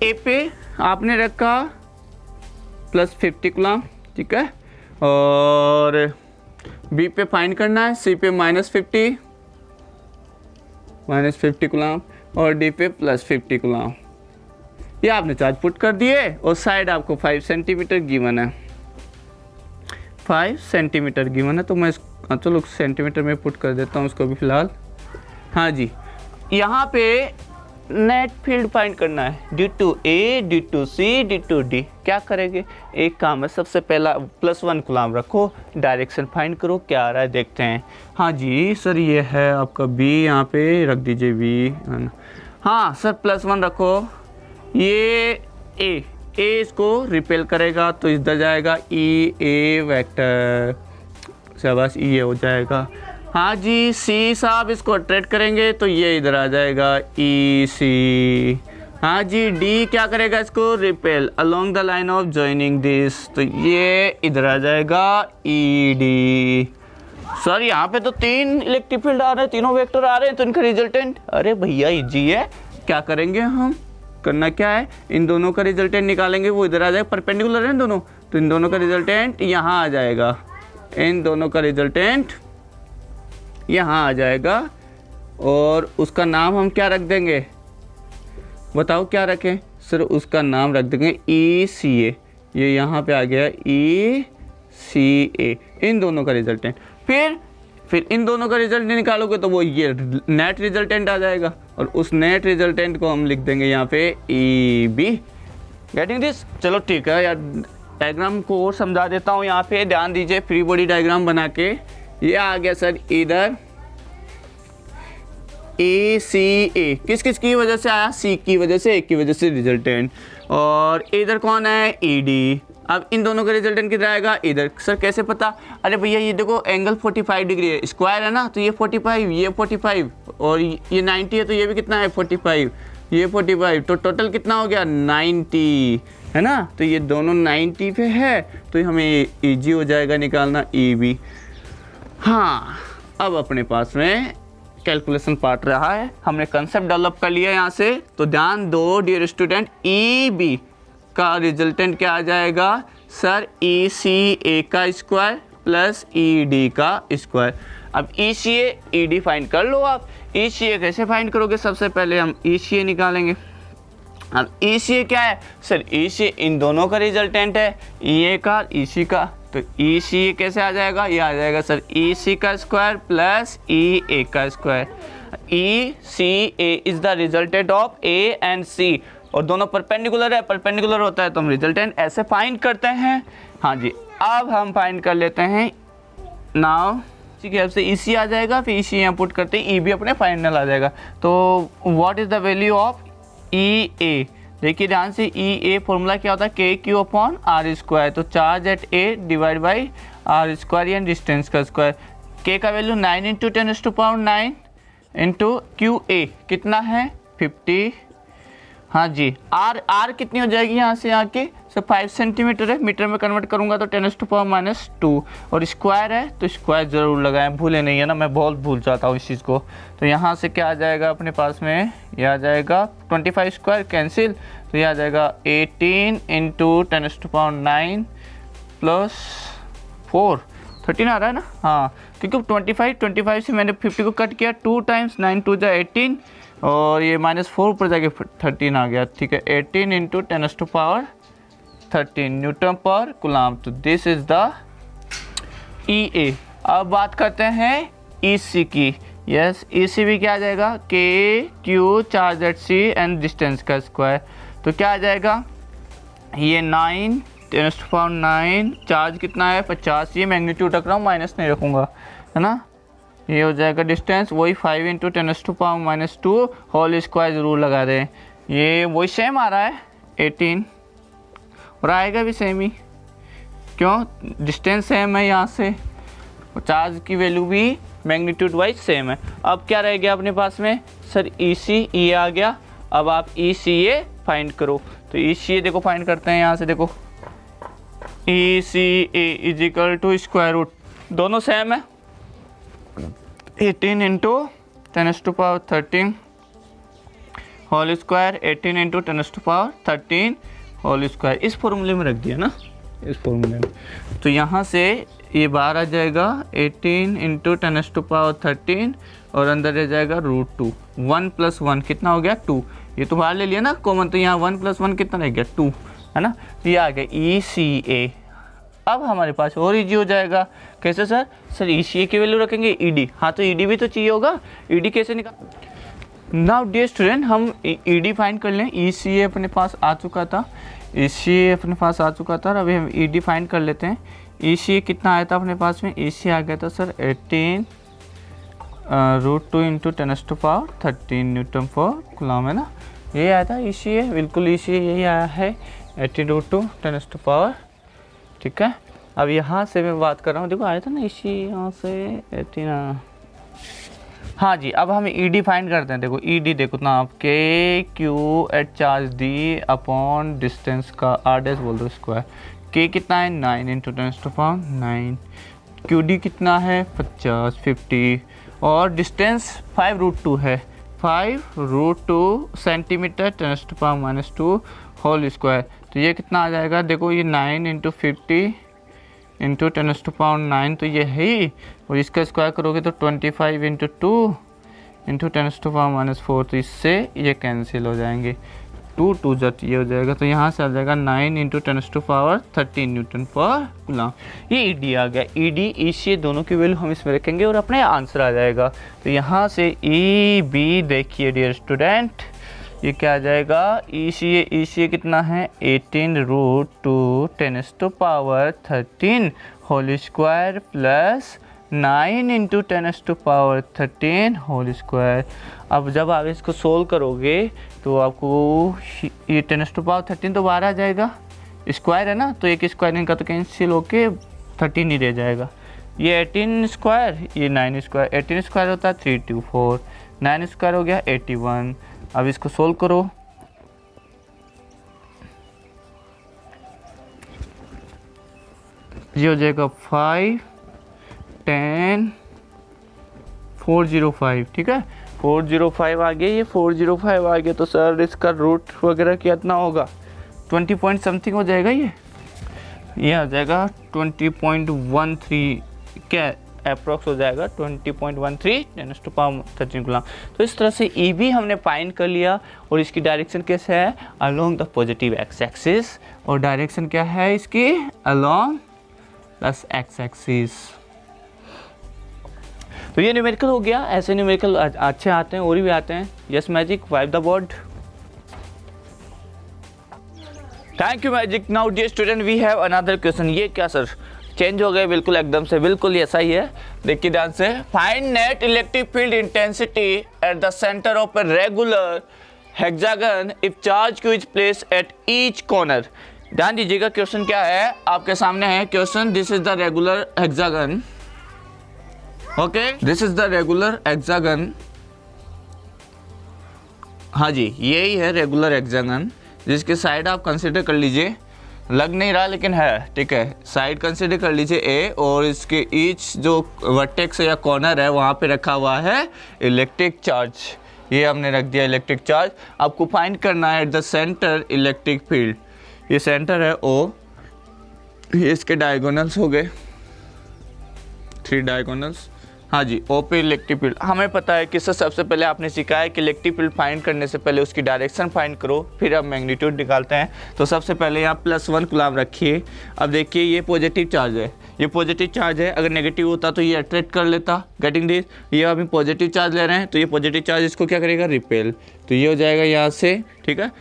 A पे आपने रखा +50 कूलम, ठीक है, और B पे फाइंड करना है, C पे -50 कूलम और D पे +50 कूलम। ये आपने चार्ज पुट कर दिए और साइड आपको 5 सेंटीमीटर गिवन है, 5 सेंटीमीटर गिवन है। तो मैं चलो सेंटीमीटर में पुट कर देता हूँ उसको भी फिलहाल। हाँ जी, यहाँ पे नेट फील्ड फाइंड करना है, D2A D2C D2D। क्या करेंगे, एक काम है, सबसे पहला +1 कूलम रखो, डायरेक्शन फाइंड करो क्या आ रहा है देखते हैं। हाँ जी सर ये है आपका B, यहाँ पे रख दीजिए B। हाँ सर +1 रखो, ये A इसको रिपेल करेगा तो इधर जाएगा EA वेक्टर, शाबाश EA हो जाएगा। हाँ जी C साहब इसको अट्रैक्ट करेंगे तो ये इधर आ जाएगा EC। हाँ जी D क्या करेगा, इसको repel along the line of joining this, तो ये इधर आ जाएगा ED। सर यहाँ पे तो 3 इलेक्ट्रिक फील्ड आ रहे हैं, तीनों वेक्टर आ रहे हैं, तो इनका रिजल्टेंट, अरे भैया इजी है। क्या करेंगे हम, करना क्या है, इन दोनों का रिजल्टेंट निकालेंगे, वो इधर आ जाएगा, परपेंडिकुलर है दोनों, तो इन दोनों का रिजल्टेंट यहाँ आ जाएगा, इन दोनों का रिजल्टेंट यहाँ आ जाएगा, और उसका नाम हम क्या रख देंगे, बताओ क्या रखें सर, उसका नाम रख देंगे ECA, ये यहाँ पे आ गया ECA, इन दोनों का रिजल्टेंट। फिर इन दोनों का रिजल्ट निकालोगे तो वो ये नेट रिजल्टेंट आ जाएगा, और उस नेट रिजल्टेंट को हम लिख देंगे यहाँ पे EB। Getting this? चलो ठीक है यार, डायग्राम को और समझा देता हूँ। यहाँ पे ध्यान दीजिए, फ्री बॉडी डायग्राम बना के ये आ गया सर इधर ECA, किस किस की वजह से आया? C की वजह से, A की वजह से रिजल्टेंट। और इधर कौन है? ED। अब इन दोनों का रिजल्टेंट कितना आएगा? इधर। सर कैसे पता? अरे भैया ये देखो एंगल 45 डिग्री है, स्क्वायर है ना, तो ये 45, ये 45 और ये 90 है, तो ये भी कितना है? 45, ये 45, तो टोटल कितना हो गया? 90 है ना। तो ये दोनों 90 पे है, तो हमें ईजी हो जाएगा निकालना EB। हाँ, अब अपने पास में कैलकुलेशन पार्ट रहा है, हमने कंसेप्ट डेवलप कर लिया यहाँ से। तो ध्यान दो डियर स्टूडेंट, EB का रिजल्टेंट क्या आ जाएगा सर? ECA का स्क्वायर प्लस ED का स्क्वायर। अब ECA ED फाइंड कर लो आप। ECA कैसे फाइंड करोगे? सबसे पहले हम ECA निकालेंगे। अब ECA क्या है सर? ECA इन दोनों का रिजल्टेंट है, EA का EC का। तो ECA कैसे आ जाएगा? ये आ जाएगा सर EC का स्क्वायर प्लस EA का square. ECA is the resultant of A and C, और दोनों परपेंडिकुलर है, परपेंडिकुलर होता है तो हम रिजल्टेंट ऐसे फाइंड करते हैं। हाँ जी, अब हम फाइंड कर लेते हैं नाउ। इसी की हेल्प से EC आ जाएगा, फिर EC यहाँ पुट करते हैं, EB अपने फाइनल आ जाएगा। तो what is the value of EA? देखिए ध्यान से, EA फॉर्मूला क्या होता है? KQ upon R square. तो charge at A divide by R square या डिस्टेंस का स्क्वायर। K का वैल्यू 9 इंटू 10⁻9 इंटू QA कितना है? 50। हाँ जी, R कितनी हो जाएगी यहाँ से यहाँ की? सर 5 सेंटीमीटर है, मीटर में कन्वर्ट करूँगा तो 10⁻⁻2, और स्क्वायर है तो स्क्वायर ज़रूर लगाएं, भूले नहीं है ना, मैं बहुत भूल जाता हूँ इस चीज़ को। तो यहाँ से क्या आ जाएगा अपने पास में? ये आ जाएगा 25 स्क्वायर कैंसिल, तो ये आ जाएगा 18 इंटू 10⁻9 प्लस 4, 13 आ रहा है ना। हाँ, क्योंकि 25 से मैंने 50 को कट किया, 2 टाइम्स 9 2 जा 18, और ये -4 ऊपर जाके 13 आ गया। ठीक है, 18 इंटू 10⁻13 न्यूटन पर कूलम। तो दिस इज द EA। अब बात करते हैं EC की। यस, EC भी क्या आ जाएगा? KQ charge at C and distance का स्क्वायर। तो क्या आ जाएगा? ये 9 10⁻9, चार्ज कितना है? 50, ये मैग्नीट्यूड रख रहा हूँ, माइनस नहीं रखूँगा, है ना। ये हो जाएगा डिस्टेंस, वही 5 इंटू 10⁻2 होल स्क्वायर ज़रूर लगा दें। ये वही सेम आ रहा है 18, और आएगा भी सेम ही, क्यों? डिस्टेंस सेम है यहाँ से, चार्ज की वैल्यू भी मैग्नीट्यूड वाइज सेम है। अब क्या रह गया अपने पास में सर? ECA आ गया। अब आप ECA फाइंड करो। तो ECA देखो फाइंड करते हैं यहाँ से, देखो ECA is equal to square root, दोनों सेम है, 18 into 10⁻13 whole square, 18 into 10⁻13 whole square. इस फॉर्मूले में रख दिया ना, इस फॉर्मूले में। तो यहाँ से ये बाहर आ जाएगा 18 इंटू 10⁻13, और अंदर रह जाएगा √2। 1 + 1 कितना हो गया? 2। ये तो बाहर ले लिया ना कॉमन, तो यहाँ 1 + 1 कितना रह गया? 2, है ना। तो ये आ गया ECA। अब हमारे पास और इजी हो जाएगा। कैसे सर? सर ECA की वैल्यू रखेंगे ED। हाँ, तो ED भी तो चाहिए होगा, ED कैसे निकाल? नाउ डियर स्टूडेंट, हम ED फाइंड कर लें। ECA अपने पास आ चुका था, ECA अपने पास आ चुका था, और अभी हम ED फाइंड कर लेते हैं। ECA कितना आया था अपने पास में? ECA आ गया था sir 18 √2 into 10⁻13 Newton per coulomb, है ना। ये आया था ECA, बिल्कुल ECA यही आया है, 18 √2 10⁻। ठीक है, अब यहाँ से मैं बात कर रहा हूँ, देखो आया था ना ECA यहाँ से 18। हाँ जी, अब हम ED फाइंड करते हैं। देखो ED देखो ना आप, KQ at charge D upon distance का R' बोल दो स्क्वायर। K कितना है? 9 इंटू 10⁻9। QD कितना है? 50, और डिस्टेंस 5 √2 है, 5 √2 सेंटीमीटर 10⁻2 होल स्क्वायर। तो ये कितना आ जाएगा? देखो ये 9 इंटू 50 इंटू 10⁻9, तो ये है, और इसका स्क्वायर करोगे तो 25 इंटू 2 इंटू 10⁻4, तो इससे ये कैंसिल हो जाएंगे। 2 2 जट ये हो जाएगा, तो यहाँ से आ जाएगा 9 × 10⁻13 न्यूटन पर कूलम। ये ईडी आ गया। ईडी ईसी दोनों की वैल्यू हम इसमें रखेंगे और अपने आंसर आ जाएगा। तो यहाँ से ई बी देखिए डियर स्टूडेंट, ये क्या आ जाएगा, ई सी कितना है 18√2 10⁻13 whole square plus 9 × 10⁻13 whole square. अब जब आप इसको सोल्व करोगे तो आपको ये 10⁻13 तो बाहर आ जाएगा, स्क्वायर है ना, तो एक स्क्वायरिंग का तो कैंसिल होके 13 ही रह जाएगा। ये 18 स्क्वायर, ये 9 स्क्वायर, 18 स्क्वायर होता है 324, 9 स्क्वायर हो गया 81। अब इसको सोल्व करो, ये हो जाएगा 5 10 405, ठीक है 405 आ गया। ये 405 आ गया तो सर इसका रूट वगैरह कितना होगा, 20 पॉइंट समथिंग हो जाएगा। ये आ जाएगा 20.13 क्या अप्रॉक्स हो जाएगा 20.13 10⁻13 कूलम। तो इस तरह से ई भी हमने फाइंड कर लिया और इसकी डायरेक्शन कैसे है, along the positive x axis, और डायरेक्शन क्या है इसकी, अलोंग प्लस एक्स एक्सिस। तो ये न्यूमेरिकल हो गया। ऐसे न्यूमेरिकल अच्छे आते हैं और भी आते हैं। Yes magic, wipe the board. Thank you magic. Now dear student we have another question. ये क्या सर चेंज हो गए बिल्कुल एकदम से, बिल्कुल ऐसा ही है। देखिए ध्यान से, find net electric field intensity at the centre of a regular hexagon if charge Q is place at each corner. ध्यान दीजिएगा क्वेश्चन क्या है, आपके सामने है question. This is the regular hexagon, okay, this is the regular hexagon. हाँ जी, यही है रेगुलर हेक्सागन, जिसके साइड आप कंसिडर कर लीजिए, लग नहीं रहा लेकिन है, ठीक है, साइड कंसिडर कर लीजिए ए, और इसके ईच जो वर्टेक्स या कॉर्नर है वहाँ पे रखा हुआ है इलेक्ट्रिक चार्ज। ये हमने रख दिया इलेक्ट्रिक चार्ज। आपको फाइंड करना है at the centre electric field. ये सेंटर है ओ, ये इसके डायगोनल्स हो गए 3 डायगोनल्स। हाँ जी, ओ पे इलेक्ट्रिक फील्ड। हमें पता है कि सर सबसे पहले आपने सीखा है कि इलेक्ट्रिक फील्ड फाइंड करने से पहले उसकी डायरेक्शन फाइंड करो, फिर आप मैग्नीट्यूड निकालते हैं। तो सबसे पहले यहाँ +1 कूलम रखिए। अब देखिए ये पॉजिटिव चार्ज है, ये पॉजिटिव चार्ज है, अगर नेगेटिव होता तो ये अट्रैक्ट कर लेता, गेटिंग दिस। ये अभी पॉजिटिव चार्ज ले रहे हैं तो ये पॉजिटिव चार्ज इसको क्या करेगा, रिपेल। तो ये हो जाएगा यहाँ से, ठीक है,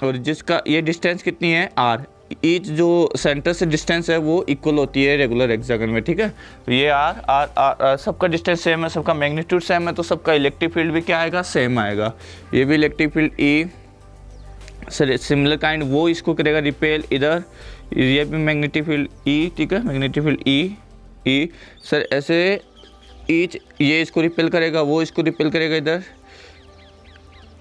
और जिसका ये डिस्टेंस कितनी है आर, ईच जो सेंटर से डिस्टेंस है वो इक्वल होती है रेगुलर हेक्सागन में, ठीक है। तो ये आर आर आर सबका डिस्टेंस सेम है, सबका मैग्नीट्यूड सेम है, तो सबका इलेक्ट्रिक फील्ड भी क्या आएगा, सेम आएगा। ये भी electric field E similar kind, वो इसको करेगा रिपेल इधर। ये भी मैग्नेटिक फील्ड ई, ठीक है, मैग्नेटिक फील्ड ई सर ऐसे ईच, ये इसको रिपेल करेगा, वो इसको रिपेल करेगा इधर,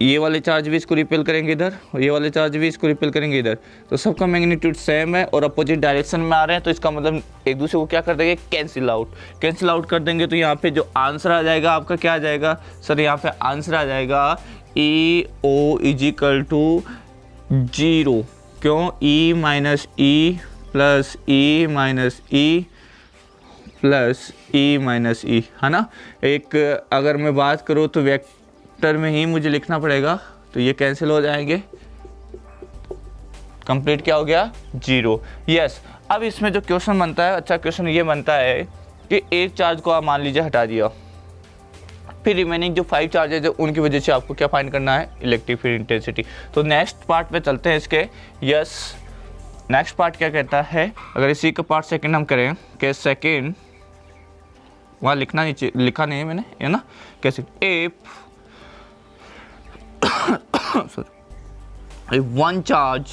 ये वाले चार्ज भी इसको रिपेल करेंगे इधर, और ये वाले चार्ज भी इसको रिपेल करेंगे इधर। तो सबका मैग्नीट्यूड सेम है और अपोजिट डायरेक्शन में आ रहे हैं, तो इसका मतलब एक दूसरे को क्या कर देंगे, कैंसिल आउट कर देंगे। तो यहाँ पे जो आंसर आ जाएगा आपका क्या आ जाएगा सर, यहाँ पे आंसर आ जाएगा ई ओ = 0। क्यों, E minus E plus E minus E plus E minus ई, है ना। एक अगर मैं बात करूँ तो वेक्टर में ही मुझे लिखना पड़ेगा, तो ये कैंसिल हो जाएंगे, कंप्लीट क्या हो गया, 0। यस, अब इसमें जो क्वेश्चन बनता है, अच्छा क्वेश्चन ये बनता है कि एक चार्ज को आप मान लीजिए हटा दिया, फिर रिमेनिंग जो 5 चार्जेज है उनकी वजह से आपको क्या फाइंड करना है, इलेक्ट्रिक फील्ड इंटेंसिटी। तो नेक्स्ट पार्ट पे चलते हैं इसके। यस, नेक्स्ट पार्ट क्या कहता है, अगर इसी का पार्ट सेकंड हम करें कि सेकंड, वहाँ लिखा नहीं है मैंने, है ना, कैसे, if one charge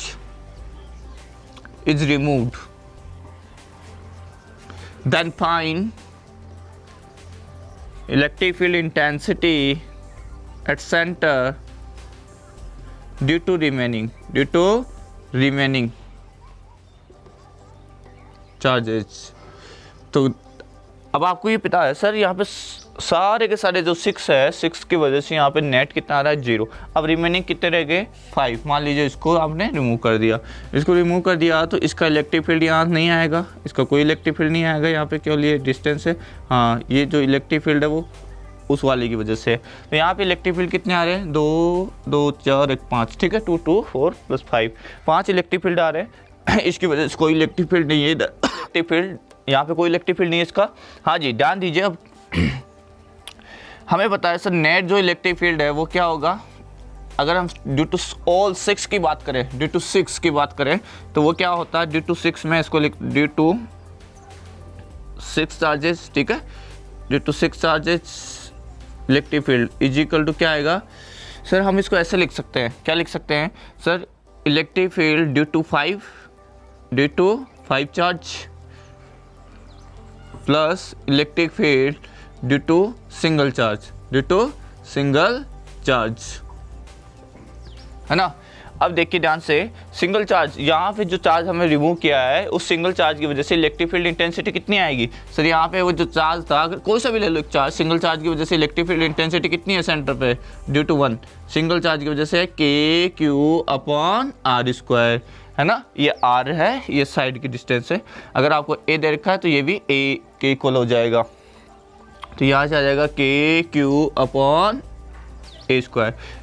is removed, then find electric field intensity at center due to remaining charges। तो अब आपको ये पता है सर, यहाँ पे सारे के सारे जो 6 है, 6 की वजह से यहाँ पे नेट कितना आ रहा है, 0। अब रिमेनिंग कितने रह गए, 5। मान लीजिए इसको आपने रिमूव कर दिया, तो इसका इलेक्ट्रिक फील्ड यहाँ नहीं आएगा, इसका कोई इलेक्ट्रिक फील्ड नहीं आएगा यहाँ पे, केवल ये डिस्टेंस है। हाँ, ये जो इलेक्ट्रिक फील्ड है वो उस वाले की वजह से। तो यहाँ पे इलेक्ट्रिक फील्ड कितने आ रहे हैं, 2 2 4 1 5, ठीक है, 2 2 4 + 5, 5 इलेक्ट्रिक फील्ड आ रहे हैं। इसकी वजह से कोई इलेक्ट्रिक फील्ड नहीं है इधर, इलेक्ट्रिक फील्ड यहाँ पे कोई इलेक्ट्रिक फील्ड नहीं है इसका। हाँ जी, ध्यान दीजिए। अब हमें पता है सर नेट जो इलेक्ट्रिक फील्ड है वो क्या होगा, अगर हम ड्यू टू ऑल 6 की बात करें, ड्यू टू 6 की बात करें तो वो क्या होता है, ड्यू टू 6 में इसको लिख, ड्यू टू 6 चार्जेस, ठीक है, due to 6 charges electric field is equal to क्या आएगा सर, हम इसको ऐसे लिख सकते हैं, क्या लिख सकते हैं sir, electric field due to 5 charge plus electric field due to single charge, है ना। अब देखिए ध्यान से, सिंगल चार्ज, यहाँ पे जो चार्ज हमें रिमूव किया है उस सिंगल चार्ज की वजह से इलेक्ट्रिक फील्ड इंटेंसिटी कितनी आएगी सर, यहाँ पे वो जो चार्ज था, अगर कोई सा भी ले लो एक चार्ज, सिंगल चार्ज की वजह से इलेक्ट्रिक फील्ड इंटेंसिटी कितनी है सेंटर पे, ड्यू टू 1, सिंगल चार्ज की वजह से KQ/r², है ना। ये r है, ये साइड की डिस्टेंस है, अगर आपको a दे रखा है तो ये भी a के इक्वल हो जाएगा, तो यहाँ से आ जाएगा KQ/a²।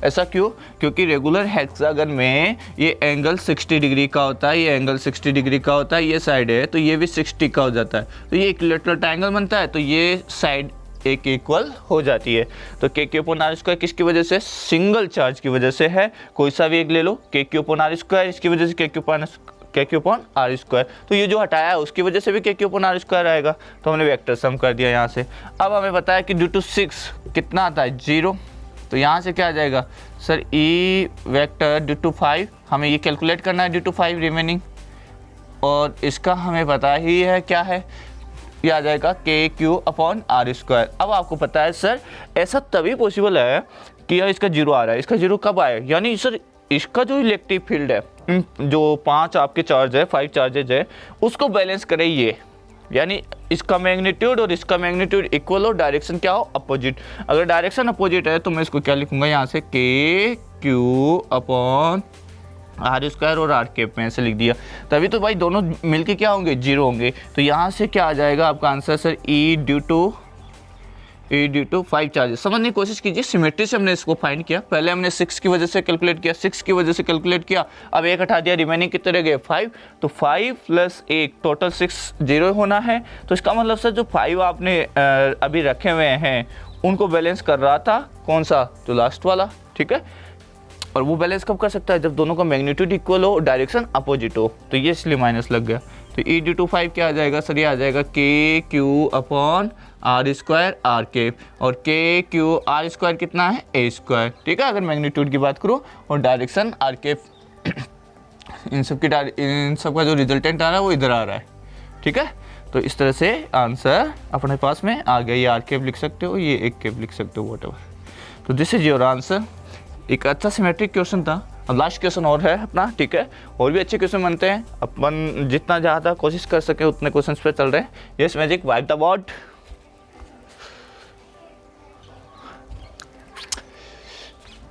ऐसा क्यों, क्योंकि रेगुलर हेक्सागन में ये एंगल 60 डिग्री का होता है, ये एंगल 60 डिग्री का होता है, ये साइड है तो ये भी 60 का हो जाता है, तो ये इक्विलैटरल ट्रायंगल बनता है, तो ये साइड एक इक्वल हो जाती है। तो KQ/r² किसकी वजह से, सिंगल चार्ज की वजह से है, कोई सा भी एक ले लो, KQ/r², इसकी वजह से KQ/r², तो ये जो हटाया है उसकी वजह से भी KQ/r² आएगा, तो हमने वेक्टर सम कर दिया यहाँ से। अब हमें पता है कि ड्यू टू 6 कितना आता है, 0, तो यहाँ से क्या आ जाएगा sir, E vector due to 5, हमें ये कैलकुलेट करना है ड्यू टू 5 रिमेनिंग, और इसका हमें पता ही है क्या है, ये आ जाएगा KQ/r²। अब आपको पता है सर ऐसा तभी पॉसिबल है कि यार इसका 0 आ रहा है, इसका 0 कब आया, यानी सर इसका जो इलेक्ट्रिक फील्ड है, जो 5 आपके चार्ज है, 5 चार्जेज है, उसको बैलेंस करे ये, यानी इसका मैग्नीट्यूड और इसका मैग्नीट्यूड इक्वल हो, डायरेक्शन क्या हो, अपोजिट। अगर डायरेक्शन अपोजिट है तो मैं इसको क्या लिखूंगा यहाँ से, KQ/r² और r में ऐसे लिख दिया, तभी तो भाई दोनों मिलके क्या होंगे, 0 होंगे। तो यहाँ से क्या आ जाएगा आपका answer sir, E due to 5 charges. समझने की कोशिश कीजिए, सिमेट्री से हमने इसको फाइंड किया, पहले हमने 6 की वजह से कैलकुलेट किया, 6 की वजह से कैलकुलेट किया, अब एक हटा दिया, रिमेनिंग कितने रह गए, 5, तो 5 + 1 टोटल 6 0 होना है। तो इसका मतलब सर जो 5 आपने अभी रखे हुए हैं उनको बैलेंस कर रहा था कौन सा, जो लास्ट वाला, ठीक है। और वो बैलेंस कब कर सकता है, जब दोनों का मैग्नीट्यूड इक्वल हो, डायरेक्शन अपोजिट हो, तो ये इसलिए माइनस लग गया। तो E ड्यू टू 5 क्या आ जाएगा सर, ये आ जाएगा KQ/r², और KQ/r² कितना है, a², ठीक है, अगर मैग्नीट्यूड की बात करो, और डायरेक्शन r², इन सब का जो रिजल्टेंट आ रहा है वो इधर आ रहा है, ठीक है। तो इस तरह से आंसर अपने पास में आ गया, ये r² लिख सकते हो, ये एक केप लिख सकते हो, व्हाटएवर। तो दिस इज योर आंसर। एक अच्छा सिमेट्रिक क्वेश्चन था। अब लास्ट क्वेश्चन और है अपना, ठीक है, और भी अच्छे क्वेश्चन बनते हैं, अपन जितना ज़्यादा कोशिश कर सके उतने क्वेश्चन पे चल रहे हैं। Yes magic, wipe the board.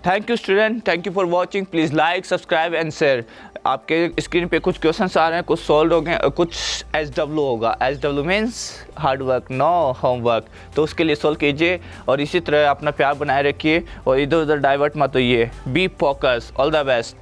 Thank you student, thank you for watching, please like, subscribe and share. आपके स्क्रीन पे कुछ क्वेश्चंस आ रहे हैं, कुछ सॉल्व हो गए, कुछ SW होगा, SW means hard work, no homework, तो उसके लिए सॉल्व कीजिए, और इसी तरह अपना प्यार बनाए रखिए और इधर उधर डाइवर्ट मत होइए। B focus, all the best.